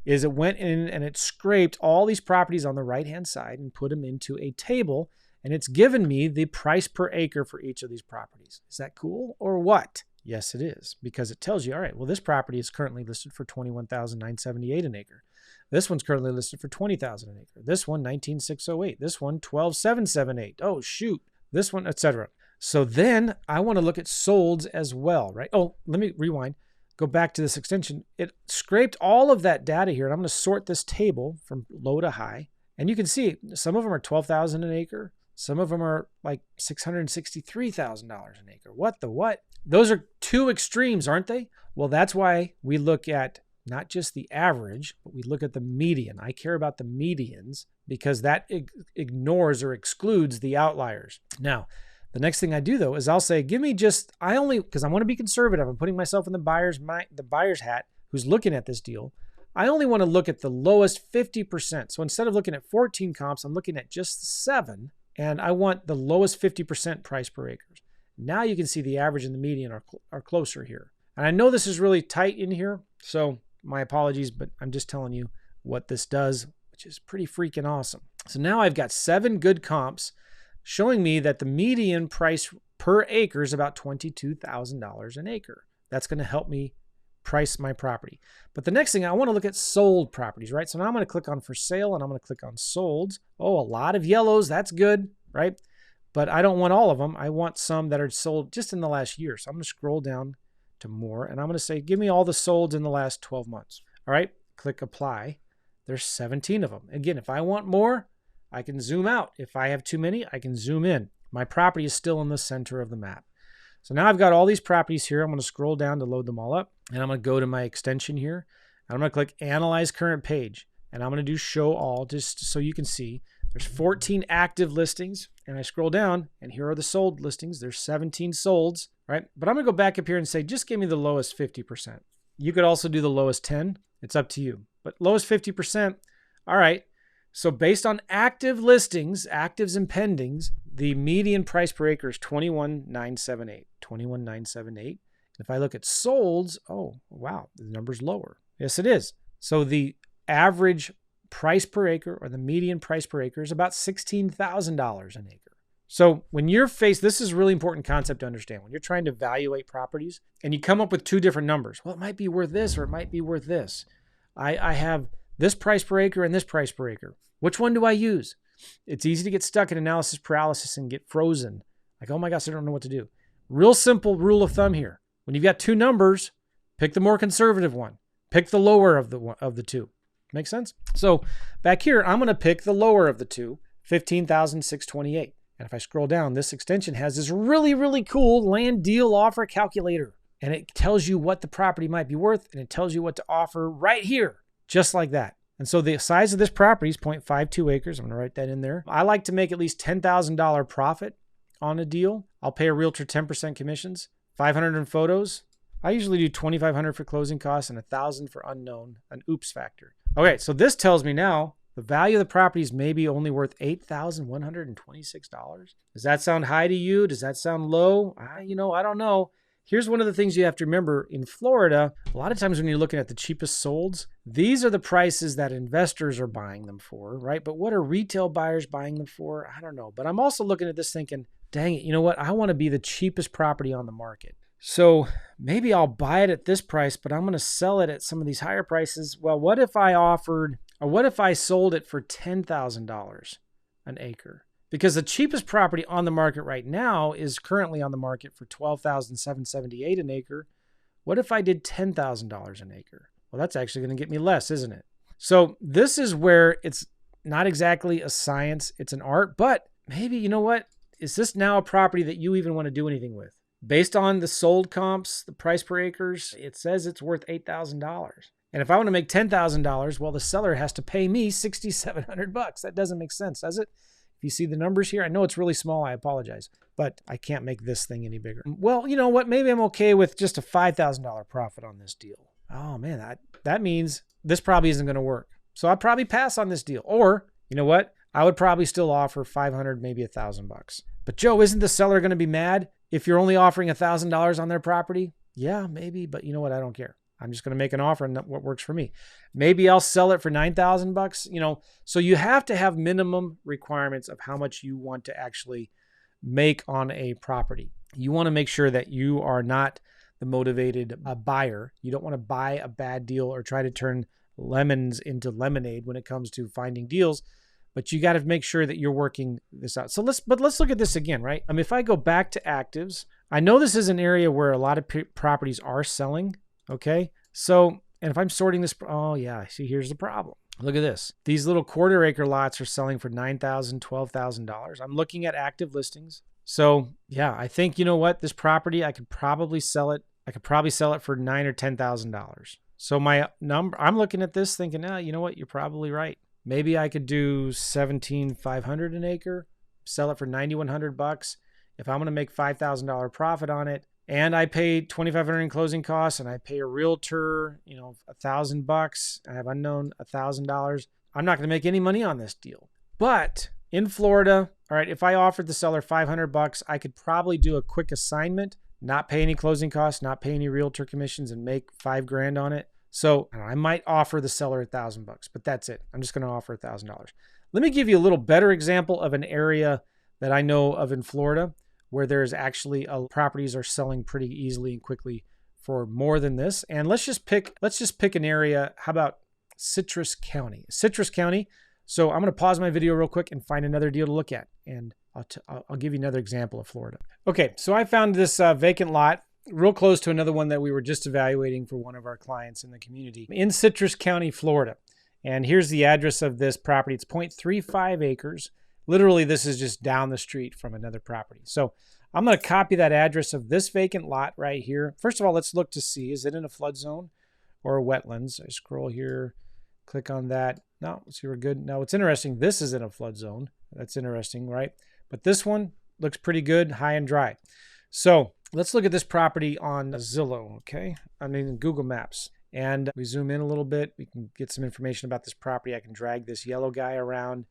is it went in and it scraped all these properties on the right-hand side and put them into a table. And it's given me the price per acre for each of these properties. Is that cool or what? Yes, it is, because it tells you, all right, well, this property is currently listed for $21,978 an acre. This one's currently listed for $20,000 an acre. This one, $19,608. This one, $12,778. Oh, shoot. This one, etc. So then I want to look at solds as well, right? Oh, let me rewind. Go back to this extension. It scraped all of that data here, and I'm going to sort this table from low to high. And you can see some of them are $12,000 an acre. Some of them are like $663,000 an acre. What the what? Those are 2 extremes, aren't they? Well, that's why we look at not just the average, but we look at the median. I care about the medians because that ignores or excludes the outliers. Now, the next thing I do though is I'll say, give me just, because I want to be conservative. I'm putting myself in the buyer's hat who's looking at this deal. I only want to look at the lowest 50%. So instead of looking at 14 comps, I'm looking at just 7. And I want the lowest 50% price per acre. Now you can see the average and the median are closer here. And I know this is really tight in here, so my apologies, but I'm just telling you what this does, which is pretty freaking awesome. So now I've got 7 good comps showing me that the median price per acre is about $22,000 an acre. That's going to help me price my property. But the next thing, I want to look at sold properties, right? So now I'm going to click on for sale and I'm going to click on sold. Oh, a lot of yellows. That's good, right? But I don't want all of them. I want some that are sold just in the last year. So I'm going to scroll down to more and I'm going to say, give me all the solds in the last 12 months. All right, click apply. There's 17 of them. Again, if I want more, I can zoom out. If I have too many, I can zoom in. My property is still in the center of the map. So now I've got all these properties here. I'm going to scroll down to load them all up, and I'm going to go to my extension here. I'm going to click Analyze Current Page, and I'm going to do Show All just so you can see. There's 14 active listings, and I scroll down, and here are the sold listings. There's 17 solds, right? But I'm going to go back up here and say, just give me the lowest 50%. You could also do the lowest 10. It's up to you. But lowest 50%, all right. So based on active listings, actives and pendings, the median price per acre is 21,978. 21,978. If I look at solds, oh, wow, the number's lower. Yes, it is. So the average price per acre, or the median price per acre, is about $16,000 an acre. So when you're faced, this is a really important concept to understand. When you're trying to evaluate properties and you come up with two different numbers, well, it might be worth this or it might be worth this. I have this price per acre and this price per acre. Which one do I use? It's easy to get stuck in analysis paralysis and get frozen. Like, oh my gosh, I don't know what to do. Real simple rule of thumb here. When you've got two numbers, pick the more conservative one. Pick the lower of the two. Make sense? So back here, I'm going to pick the lower of the two, 15,628. And if I scroll down, this extension has this really, really cool land deal offer calculator. And it tells you what the property might be worth, and it tells you what to offer right here, just like that. And so the size of this property is 0.52 acres. I'm going to write that in there. I like to make at least $10,000 profit on a deal. I'll pay a realtor 10% commissions, 500 in photos. I usually do 2,500 for closing costs and 1,000 for unknown, an oops factor. Okay, so this tells me now the value of the property is maybe only worth $8,126. Does that sound high to you? Does that sound low? I don't know. Here's one of the things you have to remember. In Florida, a lot of times when you're looking at the cheapest solds, these are the prices that investors are buying them for, right? But what are retail buyers buying them for? I don't know. But I'm also looking at this thinking, dang it, you know what? I want to be the cheapest property on the market. So maybe I'll buy it at this price, but I'm going to sell it at some of these higher prices. Well, what if I sold it for $10,000 an acre? Because the cheapest property on the market right now is currently on the market for $12,778 an acre. What if I did $10,000 an acre? Well, that's actually going to get me less, isn't it? So this is where it's not exactly a science, it's an art, but maybe, you know what? Is this now a property that you even want to do anything with? Based on the sold comps, the price per acres, it says it's worth $8,000. And if I want to make $10,000, well, the seller has to pay me $6,700. That doesn't make sense, does it? If you see the numbers here, I know it's really small, I apologize, but I can't make this thing any bigger. Well, you know what? Maybe I'm okay with just a $5,000 profit on this deal. Oh man, that means this probably isn't going to work. So I'll probably pass on this deal. Or, you know what? I would probably still offer $500, maybe $1,000. But Joe, isn't the seller going to be mad if you're only offering $1,000 on their property? Yeah, maybe, but you know what? I don't care. I'm just going to make an offer and what works for me. Maybe I'll sell it for $9,000, so you have to have minimum requirements of how much you want to actually make on a property. You want to make sure that you are not the motivated buyer. You don't want to buy a bad deal or try to turn lemons into lemonade when it comes to finding deals, but you got to make sure that you're working this out. So let's look at this again, right? If I go back to actives, I know this is an area where a lot of properties are selling. Okay. So, and if I'm sorting this, oh yeah, see, here's the problem. Look at this. These little quarter acre lots are selling for $9,000, $12,000. I'm looking at active listings. So yeah, I think, you know what, this property, I could probably sell it. I could probably sell it for $9,000 or $10,000. So my number, I'm looking at this thinking, you know what, you're probably right. Maybe I could do $17,500 an acre, sell it for $9,100. If I'm going to make $5,000 profit on it, and I pay $2,500 in closing costs, and I pay a realtor, $1,000. I have unknown $1,000. I'm not going to make any money on this deal. But in Florida, all right, if I offered the seller $500, I could probably do a quick assignment, not pay any closing costs, not pay any realtor commissions, and make $5,000 on it. So I might offer the seller $1,000, but that's it. I'm just going to offer $1,000. Let me give you a little better example of an area that I know of in Florida, where there's actually properties are selling pretty easily and quickly for more than this. And let's just pick an area. How about Citrus County? Citrus County. So I'm going to pause my video real quick and find another deal to look at, and I'll give you another example of Florida. Okay, so I found this vacant lot real close to another one that we were just evaluating for one of our clients in the community in Citrus County, Florida. And here's the address of this property. It's 0.35 acres. Literally, this is just down the street from another property. So I'm going to copy that address of this vacant lot right here. First of all, let's look to see, is it in a flood zone or a wetlands? I scroll here, click on that. No, see, we're good. Now, what's interesting, this is in a flood zone. That's interesting, right? But this one looks pretty good, high and dry. So let's look at this property on Zillow, okay? I mean, Google Maps. And we zoom in a little bit. We can get some information about this property. I can drag this yellow guy around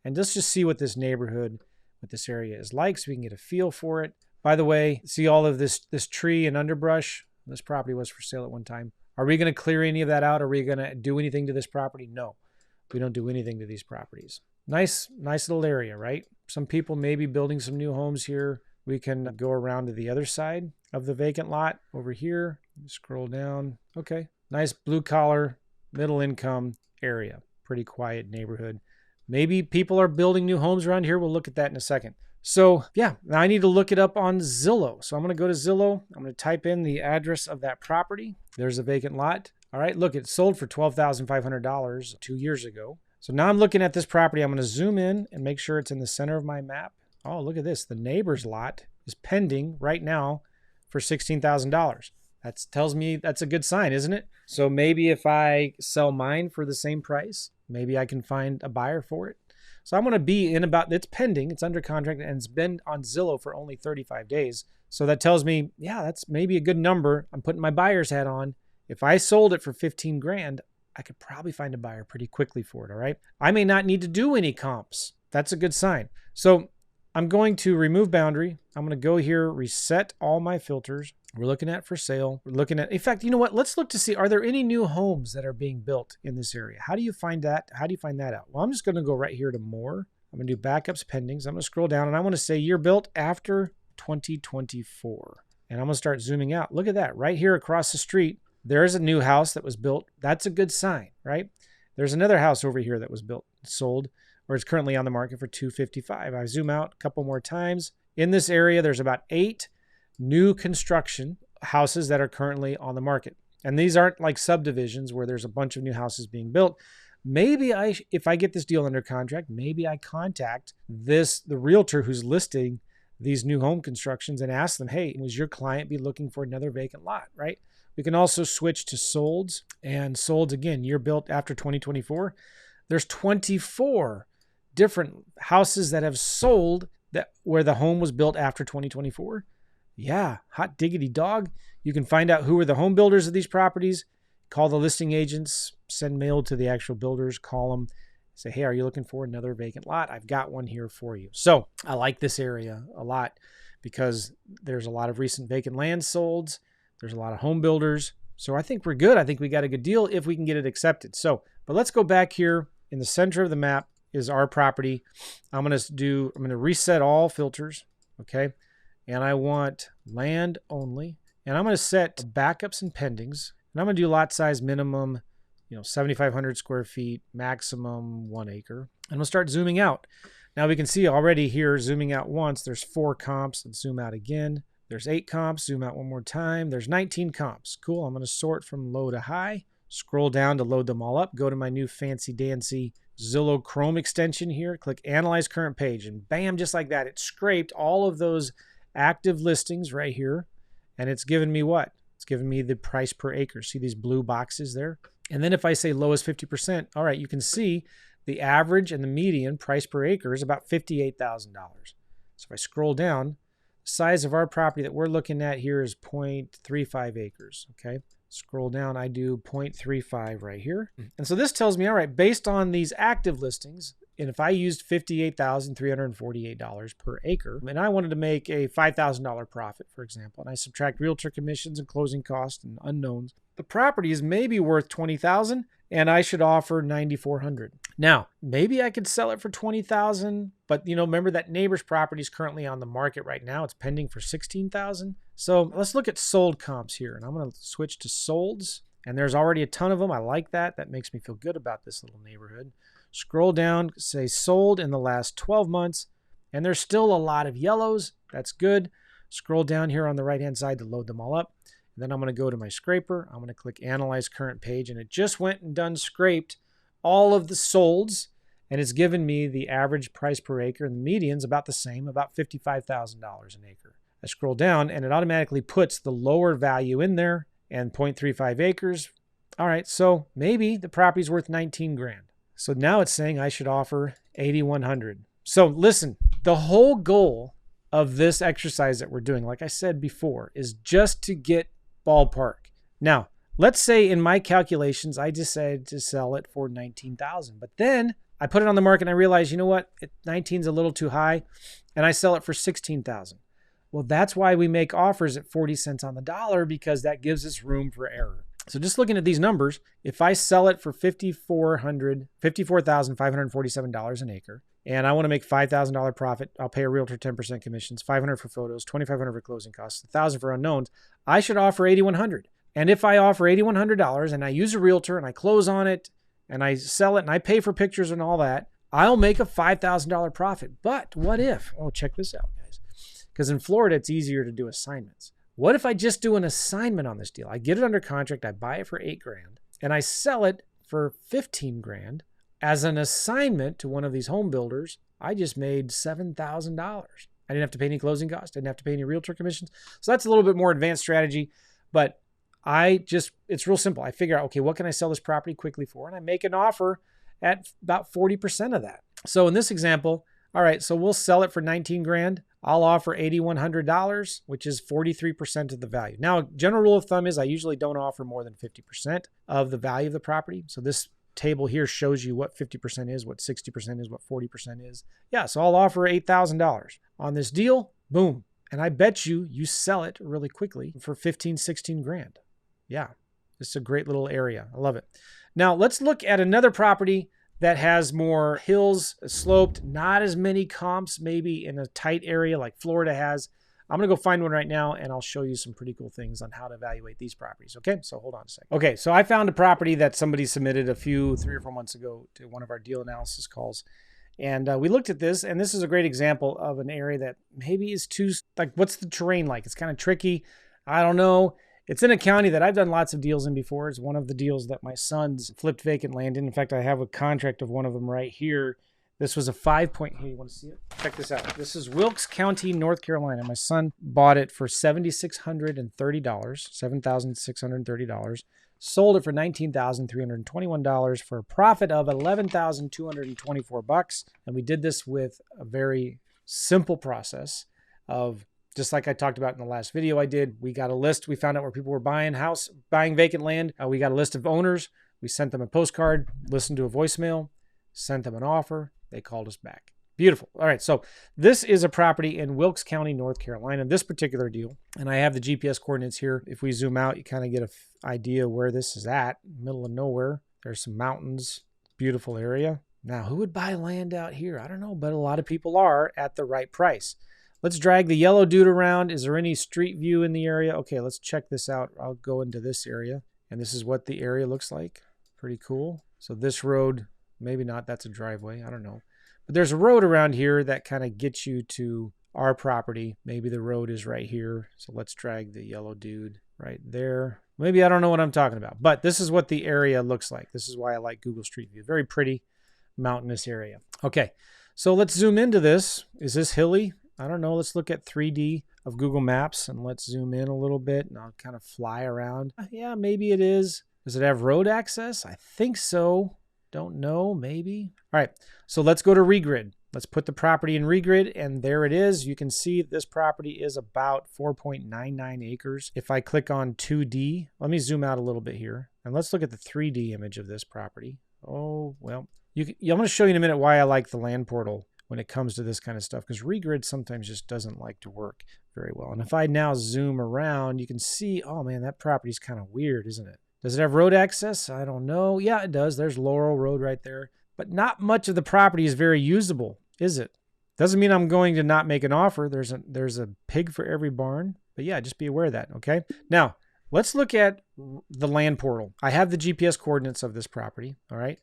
and let's just see what this neighborhood, what this area is like so we can get a feel for it. By the way, see all of this tree and underbrush? This property was for sale at one time. Are we going to clear any of that out? Are we going to do anything to this property? No, we don't do anything to these properties. Nice little area, right? Some people may be building some new homes here. We can go around to the other side of the vacant lot over here. Scroll down. Okay. Nice blue collar, middle income area. Pretty quiet neighborhood. Maybe people are building new homes around here. We'll look at that in a second. So yeah, now I need to look it up on Zillow. So I'm going to go to Zillow. I'm going to type in the address of that property. There's a vacant lot. All right, look, it sold for $12,500 2 years ago. So now I'm looking at this property. I'm going to zoom in and make sure it's in the center of my map. Oh, look at this. The neighbor's lot is pending right now for $16,000. That tells me that's a good sign, isn't it? So maybe if I sell mine for the same price, maybe I can find a buyer for it. So I'm going to be in about, it's pending, it's under contract, and it's been on Zillow for only 35 days. So that tells me, yeah, that's maybe a good number. I'm putting my buyer's hat on. If I sold it for 15 grand, I could probably find a buyer pretty quickly for it, all right? I may not need to do any comps. That's a good sign. So I'm going to remove boundary. I'm going to go here, reset all my filters. We're looking at for sale. We're looking at, in fact, you know what? Let's look to see, are there any new homes that are being built in this area? How do you find that? How do you find that out? Well, I'm just going to go right here to more. I'm going to do backups, pendings. I'm going to scroll down and I want to say year built after 2024. And I'm going to start zooming out. Look at that right here across the street. There's a new house that was built. That's a good sign, right? There's another house over here that was built, sold, or is currently on the market for $255. I zoom out a couple more times. In this area, there's about 8 new construction houses that are currently on the market. And these aren't like subdivisions where there's a bunch of new houses being built. Maybe if I get this deal under contract, maybe I contact the realtor who's listing these new home constructions and ask them, hey, was your client be looking for another vacant lot, right? We can also switch to solds, and solds, again, year built after 2024. There's 24 different houses that have sold where the home was built after 2024. Yeah, hot diggity dog. You can find out who are the home builders of these properties, call the listing agents, send mail to the actual builders, call them, say, hey, are you looking for another vacant lot? I've got one here for you. So I like this area a lot because there's a lot of recent vacant land solds. There's a lot of home builders. So I think we're good. I think we got a good deal if we can get it accepted. So, but let's go back here. In the center of the map is our property. I'm going to reset all filters. Okay. And I want land only. And I'm going to set backups and pendings. And I'm going to do lot size minimum, 7,500 square feet, maximum 1 acre. And we'll start zooming out. Now we can see already here, zooming out once, there's 4 comps. Let's zoom out again. There's 8 comps, zoom out one more time. There's 19 comps. Cool, I'm gonna sort from low to high, scroll down to load them all up, go to my new fancy dancy Zillow Chrome extension here, click Analyze Current Page, and bam, just like that, it scraped all of those active listings right here, and it's given me what? It's given me the price per acre. See these blue boxes there? And then if I say low as 50%, all right, you can see the average and the median price per acre is about $58,000. So if I scroll down, the size of our property that we're looking at here is 0.35 acres, okay? Scroll down, I do 0.35 right here. And so this tells me, all right, based on these active listings, and if I used $58,348 per acre, and I wanted to make a $5,000 profit, for example, and I subtract realtor commissions and closing costs and unknowns, the property is maybe worth $20,000 and I should offer $9,400. Now, maybe I could sell it for $20,000, but remember that neighbor's property is currently on the market right now. It's pending for $16,000. So let's look at sold comps here, and I'm going to switch to solds, and there's already a ton of them. I like that. That makes me feel good about this little neighborhood. Scroll down, say sold in the last 12 months, and there's still a lot of yellows. That's good. Scroll down here on the right-hand side to load them all up. And then I'm going to go to my scraper. I'm going to click Analyze Current Page, and it just went and done scraped all of the solds, and it's given me the average price per acre, and the median's about the same, about $55,000 an acre. I scroll down and it automatically puts the lower value in there and 0.35 acres. All right, so maybe the property's worth 19 grand. So now it's saying I should offer 8,100. So listen, the whole goal of this exercise that we're doing, like I said before, is just to get ballpark. Now, let's say in my calculations, I decided to sell it for 19,000, but then I put it on the market and I realized, you know what, 19 is a little too high, and I sell it for 16,000. Well, that's why we make offers at 40 cents on the dollar, because that gives us room for error. So just looking at these numbers, if I sell it for $54,547 an acre, and I want to make $5,000 profit, I'll pay a realtor 10% commissions, $500 for photos, $2,500 for closing costs, $1,000 for unknowns. I should offer $8,100. And if I offer $8,100 and I use a realtor and I close on it and I sell it and I pay for pictures and all that, I'll make a $5,000 profit. But what if? Oh, check this out, guys. Because in Florida, it's easier to do assignments. What if I just do an assignment on this deal? I get it under contract, I buy it for 8 grand, and I sell it for 15 grand. As an assignment to one of these home builders, I just made $7,000. I didn't have to pay any closing costs, didn't have to pay any realtor commissions. So that's a little bit more advanced strategy, but it's real simple. I figure out, okay, what can I sell this property quickly for? And I make an offer at about 40% of that. So in this example, all right, so we'll sell it for 19 grand. I'll offer $8,100, which is 43% of the value. Now, general rule of thumb is I usually don't offer more than 50% of the value of the property. So this table here shows you what 50% is, what 60% is, what 40% is. Yeah, so I'll offer $8,000 on this deal. Boom. And I bet you sell it really quickly for 15, 16 grand. Yeah, it's a great little area. I love it. Now let's look at another property that has more hills, sloped, not as many comps, maybe in a tight area like Florida has. I'm going to go find one right now, and I'll show you some pretty cool things on how to evaluate these properties. Okay, so hold on a second. Okay, so I found a property that somebody submitted 3 or 4 months ago to one of our deal analysis calls. And we looked at this, and this is a great example of an area that maybe is too, like, what's the terrain like? It's kind of tricky. I don't know. It's in a county that I've done lots of deals in before. It's one of the deals that my sons flipped vacant land in. In fact, I have a contract of one of them right here. This was a 5-point. Hey, you want to see it? Check this out. This is Wilkes County, North Carolina. My son bought it for $7,630, $7,630. Sold it for $19,321 for a profit of $11,224. And we did this with a very simple process of, just like I talked about in the last video I did, we got a list. We found out where people were buying vacant land. We got a list of owners. We sent them a postcard, listened to a voicemail, sent them an offer. They called us back. Beautiful. All right. So this is a property in Wilkes County, North Carolina, this particular deal. And I have the GPS coordinates here. If we zoom out, you kind of get an idea where this is at, middle of nowhere. There's some mountains, beautiful area. Now, who would buy land out here? I don't know, but a lot of people are at the right price. Let's drag the yellow dude around. Is there any street view in the area? Okay, let's check this out. I'll go into this area, and this is what the area looks like. Pretty cool. So this road, maybe not, that's a driveway. I don't know. But there's a road around here that kind of gets you to our property. Maybe the road is right here. So let's drag the yellow dude right there. Maybe I don't know what I'm talking about, but this is what the area looks like. This is why I like Google Street View. Very pretty mountainous area. Okay, so let's zoom into this. Is this hilly? I don't know. Let's look at 3D of Google Maps and let's zoom in a little bit and I'll kind of fly around. Yeah, maybe it is. Does it have road access? I think so. Don't know, maybe. All right, so let's go to regrid. Let's put the property in regrid, and there it is. You can see this property is about 4.99 acres. If I click on 2D, let me zoom out a little bit here, and let's look at the 3D image of this property. Oh, well, I'm going to show you in a minute why I like the land portal when it comes to this kind of stuff, because regrid sometimes just doesn't like to work very well. And if I now zoom around, you can see, oh man, that property's kind of weird, isn't it? Does it have road access? I don't know. Yeah, it does. There's Laurel Road right there. But not much of the property is very usable, is it? Doesn't mean I'm going to not make an offer. There's a pig for every barn. But yeah, just be aware of that, okay? Now, let's look at the land portal. I have the GPS coordinates of this property, all right?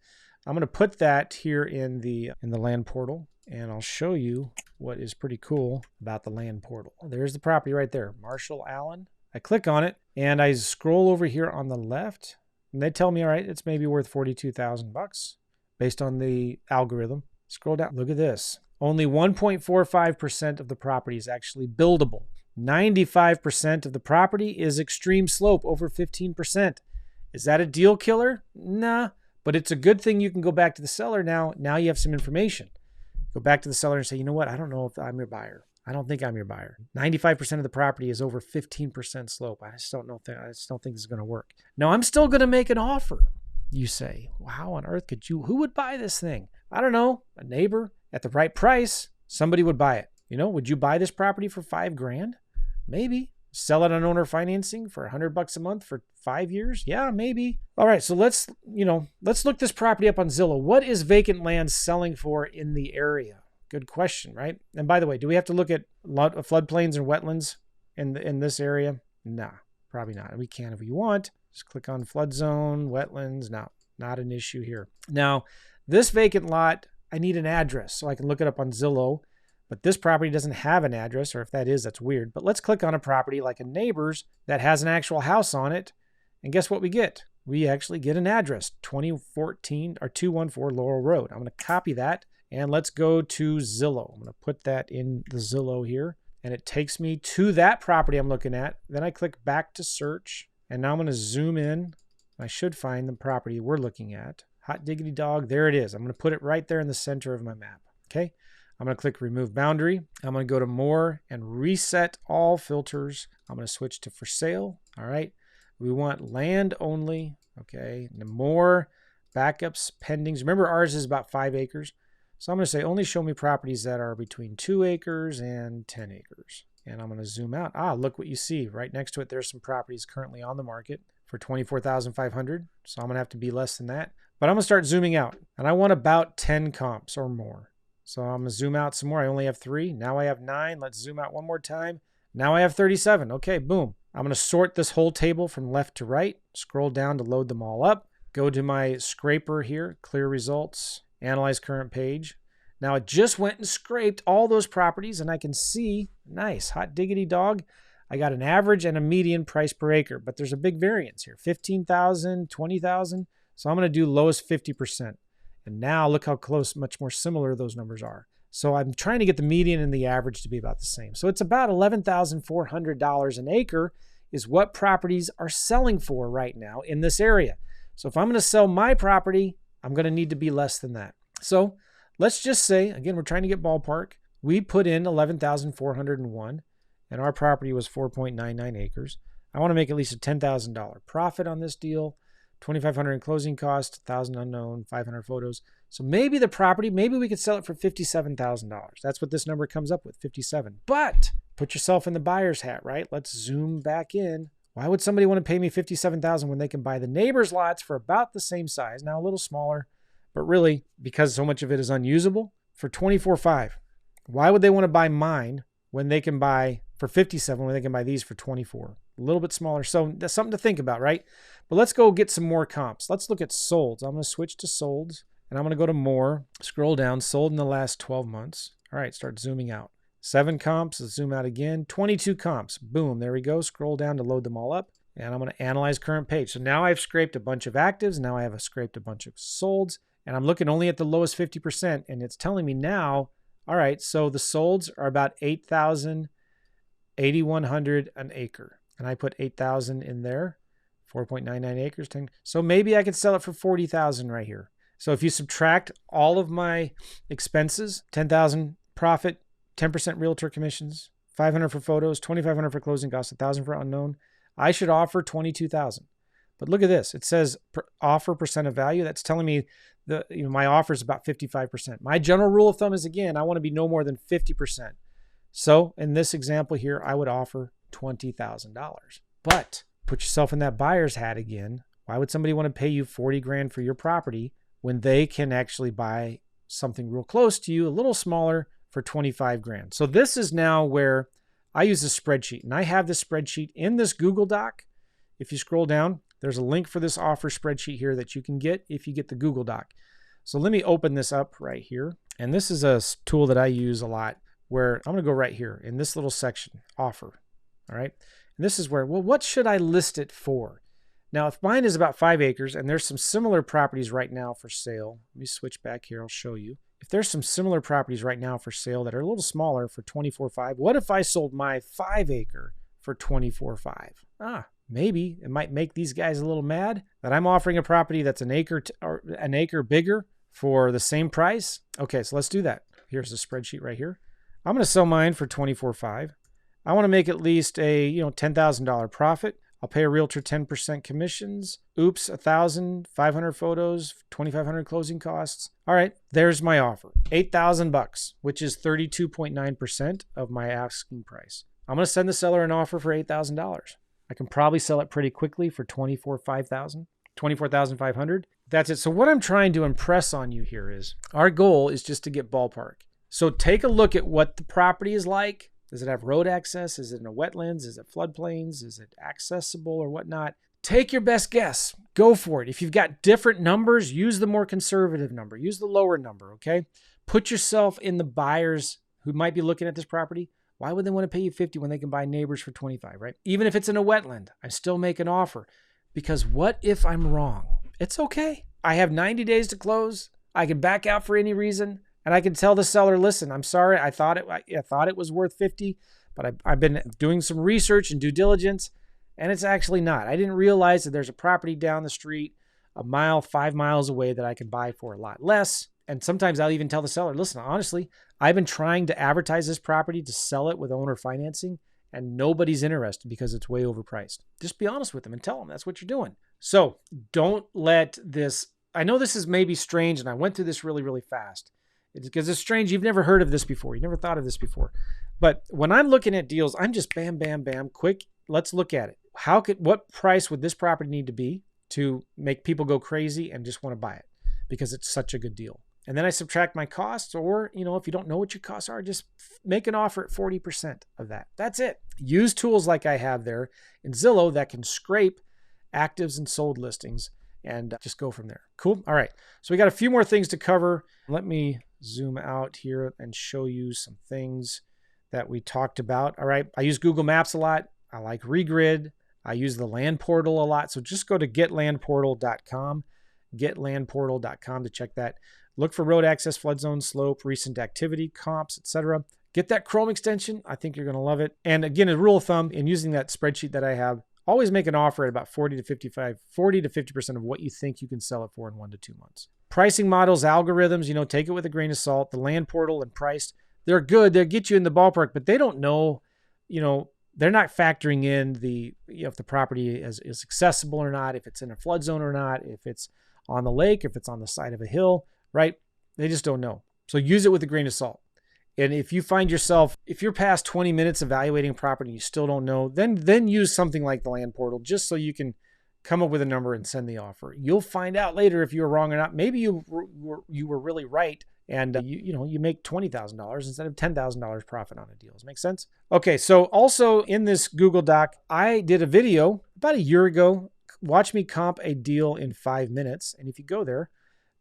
I'm going to put that here in the land portal, and I'll show you what is pretty cool about the land portal. There's the property right there, Marshall Allen. I click on it, and I scroll over here on the left, and they tell me, all right, it's maybe worth $42,000 based on the algorithm. Scroll down. Look at this. Only 1.45% of the property is actually buildable. 95% of the property is extreme slope, over 15%. Is that a deal killer? Nah, but it's a good thing you can go back to the seller now. Now you have some information. Go back to the seller and say, you know what? I don't know if I'm your buyer. I don't think I'm your buyer. 95% of the property is over 15% slope. I just don't think this is going to work. Now, I'm still going to make an offer. You say, well, how on earth could you? Who would buy this thing? I don't know. A neighbor at the right price. Somebody would buy it. Would you buy this property for $5,000? Maybe. Sell it on owner financing for $100 a month for 5 years? Yeah, maybe. All right, so let's look this property up on Zillow. What is vacant land selling for in the area? Good question, right? And by the way, do we have to look at floodplains and wetlands in this area? Nah, probably not. We can if we want. Just click on flood zone, wetlands. No, not an issue here. Now, this vacant lot, I need an address so I can look it up on Zillow. But this property doesn't have an address, or if that is, that's weird. But let's click on a property like a neighbor's that has an actual house on it. And guess what we get? We actually get an address, 2014 or 214 Laurel Road. I'm going to copy that and let's go to Zillow. I'm going to put that in the Zillow here and it takes me to that property I'm looking at. Then I click back to search and now I'm going to zoom in. I should find the property we're looking at. Hot diggity dog. There it is. I'm going to put it right there in the center of my map. Okay. I'm going to click remove boundary. I'm going to go to more and reset all filters. I'm going to switch to for sale. All right. We want land only. Okay. And more backups, pendings. Remember ours is about 5 acres. So I'm going to say only show me properties that are between 2 acres and 10 acres. And I'm going to zoom out. Look what you see right next to it. There's some properties currently on the market for $24,500. So I'm going to have to be less than that, but I'm going to start zooming out and I want about 10 comps or more. So I'm going to zoom out some more. I only have 3. Now I have 9. Let's zoom out one more time. Now I have 37. Okay, boom. I'm going to sort this whole table from left to right, scroll down to load them all up, go to my scraper here, clear results, analyze current page. Now it just went and scraped all those properties and I can see, nice, hot diggity dog. I got an average and a median price per acre, but there's a big variance here, 15,000, 20,000. So I'm going to do lowest 50%. And now look how close, much more similar those numbers are. So I'm trying to get the median and the average to be about the same. So it's about $11,400 an acre is what properties are selling for right now in this area. So if I'm going to sell my property, I'm going to need to be less than that. So let's just say, again, we're trying to get ballpark. We put in 11,401 and our property was 4.99 acres. I want to make at least a $10,000 profit on this deal. 2,500 in closing cost, 1,000 unknown, 500 photos. So maybe the property, maybe we could sell it for $57,000. That's what this number comes up with, 57. But put yourself in the buyer's hat, right? Let's zoom back in. Why would somebody want to pay me $57,000 when they can buy the neighbor's lots for about the same size, now a little smaller, but really because so much of it is unusable, for $24,500? Why would they want to buy mine when they can buy for $57,000 when they can buy these for $24,000? A little bit smaller. So that's something to think about, right? But let's go get some more comps. Let's look at solds. I'm going to switch to solds and I'm going to go to more, scroll down, sold in the last 12 months. All right, start zooming out. 7 comps, let's zoom out again. 22 comps, boom, there we go. Scroll down to load them all up. And I'm going to analyze current page. So now I've scraped a bunch of actives. Now I have scraped a bunch of solds and I'm looking only at the lowest 50%. And it's telling me now, all right, so the solds are about 8,000, 8,100 an acre. And I put 8,000 in there, 4.99 acres. 10. So maybe I could sell it for 40,000 right here. So if you subtract all of my expenses, 10,000 profit, 10% realtor commissions, 500 for photos, 2,500 for closing costs, 1,000 for unknown, I should offer 22,000. But look at this. It says offer percent of value. That's telling me my offer is about 55%. My general rule of thumb is, again, I want to be no more than 50%. So in this example here, I would offer $20,000. But put yourself in that buyer's hat again. Why would somebody want to pay you 40 grand for your property when they can actually buy something real close to you, a little smaller, for 25 grand? So this is now where I use a spreadsheet, and I have this spreadsheet in this Google Doc. If you scroll down, there's a link for this offer spreadsheet here that you can get if you get the Google Doc. So let me open this up right here. And this is a tool that I use a lot, where I'm going to go right here in this little section, offer. All right. And this is where, well, what should I list it for? Now, if mine is about 5 acres and there's some similar properties right now for sale, let me switch back here. I'll show you. if there's some similar properties right now for sale that are a little smaller for 24.5, what if I sold my 5-acre for 24.5? Maybe it might make these guys a little mad that I'm offering a property that's an acre bigger for the same price. Okay, so let's do that. Here's the spreadsheet right here. I'm going to sell mine for 24.5. I want to make at least a $10,000 profit. I'll pay a realtor 10% commissions. Oops, 1,500 photos, 2,500 closing costs. All right, there's my offer. $8,000, which is 32.9% of my asking price. I'm going to send the seller an offer for $8,000. I can probably sell it pretty quickly for $24,500. That's it. So what I'm trying to impress on you here is our goal is just to get ballpark. So take a look at what the property is like. Does it have road access? Is it in a wetlands? Is it floodplains? Is it accessible or whatnot? Take your best guess. Go for it. If you've got different numbers, use the more conservative number. Use the lower number, okay? Put yourself in the buyers who might be looking at this property. Why would they want to pay you 50 when they can buy neighbors for 25, right? Even if it's in a wetland, I still make an offer. Because what if I'm wrong? It's okay. I have 90 days to close. I can back out for any reason. And I can tell the seller, listen, I'm sorry. I thought it was worth 50, but I've been doing some research and due diligence, and it's actually not. I didn't realize that there's a property down the street, 5 miles away that I can buy for a lot less. And sometimes I'll even tell the seller, listen, honestly, I've been trying to advertise this property to sell it with owner financing, and nobody's interested because it's way overpriced. Just be honest with them and tell them that's what you're doing. So don't let this, I know this is maybe strange, and I went through this really, really fast. Because it's strange. You've never heard of this before. You never thought of this before. But when I'm looking at deals, I'm just bam, bam, bam, quick. Let's look at it. What price would this property need to be to make people go crazy and just want to buy it because it's such a good deal? And then I subtract my costs, or, if you don't know what your costs are, just make an offer at 40% of that. That's it. Use tools like I have there in Zillow that can scrape actives and sold listings and just go from there. Cool. All right. So we got a few more things to cover. Let me zoom out here and show you some things that we talked about. All right. I use Google Maps a lot. I like Regrid. I use the land portal a lot. So just go to getlandportal.com, getlandportal.com to check that. Look for road access, flood zone, slope, recent activity, comps, etc. Get that Chrome extension. I think you're going to love it. And again, a rule of thumb in using that spreadsheet that I have, always make an offer at about 40 to 50% of what you think you can sell it for in 1 to 2 months. Pricing models, algorithms, take it with a grain of salt. The land portal and price, they're good. They'll get you in the ballpark, but they don't know, they're not factoring in if the property is accessible or not, if it's in a flood zone or not, if it's on the lake, if it's on the side of a hill, right? They just don't know. So use it with a grain of salt. And if you find yourself, if you're past 20 minutes evaluating property and you still don't know, then use something like the land portal just so you can come up with a number and send the offer. You'll find out later if you were wrong or not. Maybe you were really right, and you make $20,000 instead of $10,000 profit on a deal. Does it make sense? Okay, so also in this Google Doc, I did a video about a year ago. Watch me comp a deal in 5 minutes. And if you go there,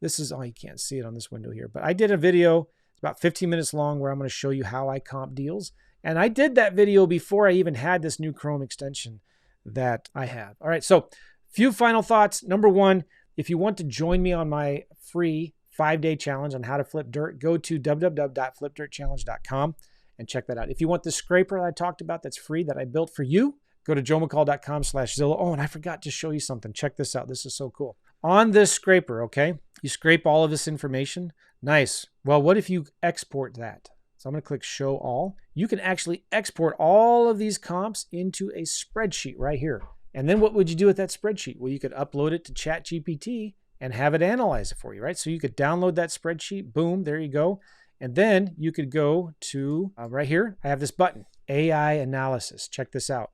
this is, you can't see it on this window here, but I did a video. It's about 15 minutes long where I'm going to show you how I comp deals. And I did that video before I even had this new Chrome extension that I have. All right, so few final thoughts. Number one, if you want to join me on my free 5-day challenge on how to flip dirt, go to www.flipdirtchallenge.com and check that out. If you want the scraper that I talked about that's free that I built for you, go to joemccall.com/Zillow. Oh, and I forgot to show you something. Check this out. This is so cool. On this scraper, okay, you scrape all of this information. Nice. Well, what if you export that? So I'm going to click Show All. You can actually export all of these comps into a spreadsheet right here. And then what would you do with that spreadsheet? Well, you could upload it to ChatGPT and have it analyze it for you, right? So you could download that spreadsheet. Boom, there you go. And then you could go to right here. I have this button, AI Analysis. Check this out.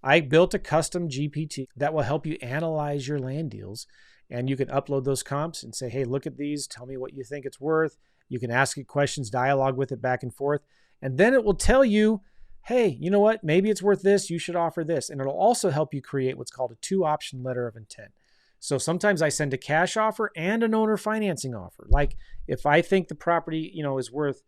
I built a custom GPT that will help you analyze your land deals. And you can upload those comps and say, hey, look at these. Tell me what you think it's worth. You can ask it questions, dialogue with it back and forth. And then it will tell you, hey, you know what? Maybe it's worth this. You should offer this. And it'll also help you create what's called a 2-option letter of intent. So sometimes I send a cash offer and an owner financing offer. Like if I think the property, is worth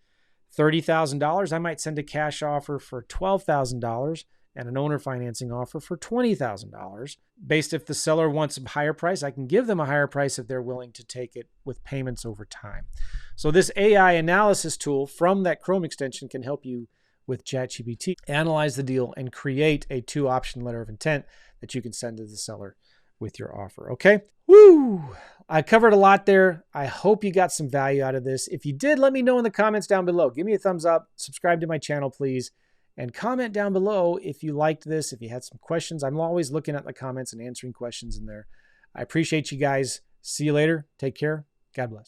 $30,000, I might send a cash offer for $12,000 and an owner financing offer for $20,000. Based if the seller wants a higher price, I can give them a higher price if they're willing to take it with payments over time. So this AI analysis tool from that Chrome extension can help you with ChatGPT analyze the deal and create a 2-option letter of intent that you can send to the seller with your offer. Okay. Woo! I covered a lot there. I hope you got some value out of this. If you did, let me know in the comments down below. Give me a thumbs up, subscribe to my channel, please, and comment down below if you liked this, if you had some questions. I'm always looking at the comments and answering questions in there. I appreciate you guys. See you later. Take care. God bless.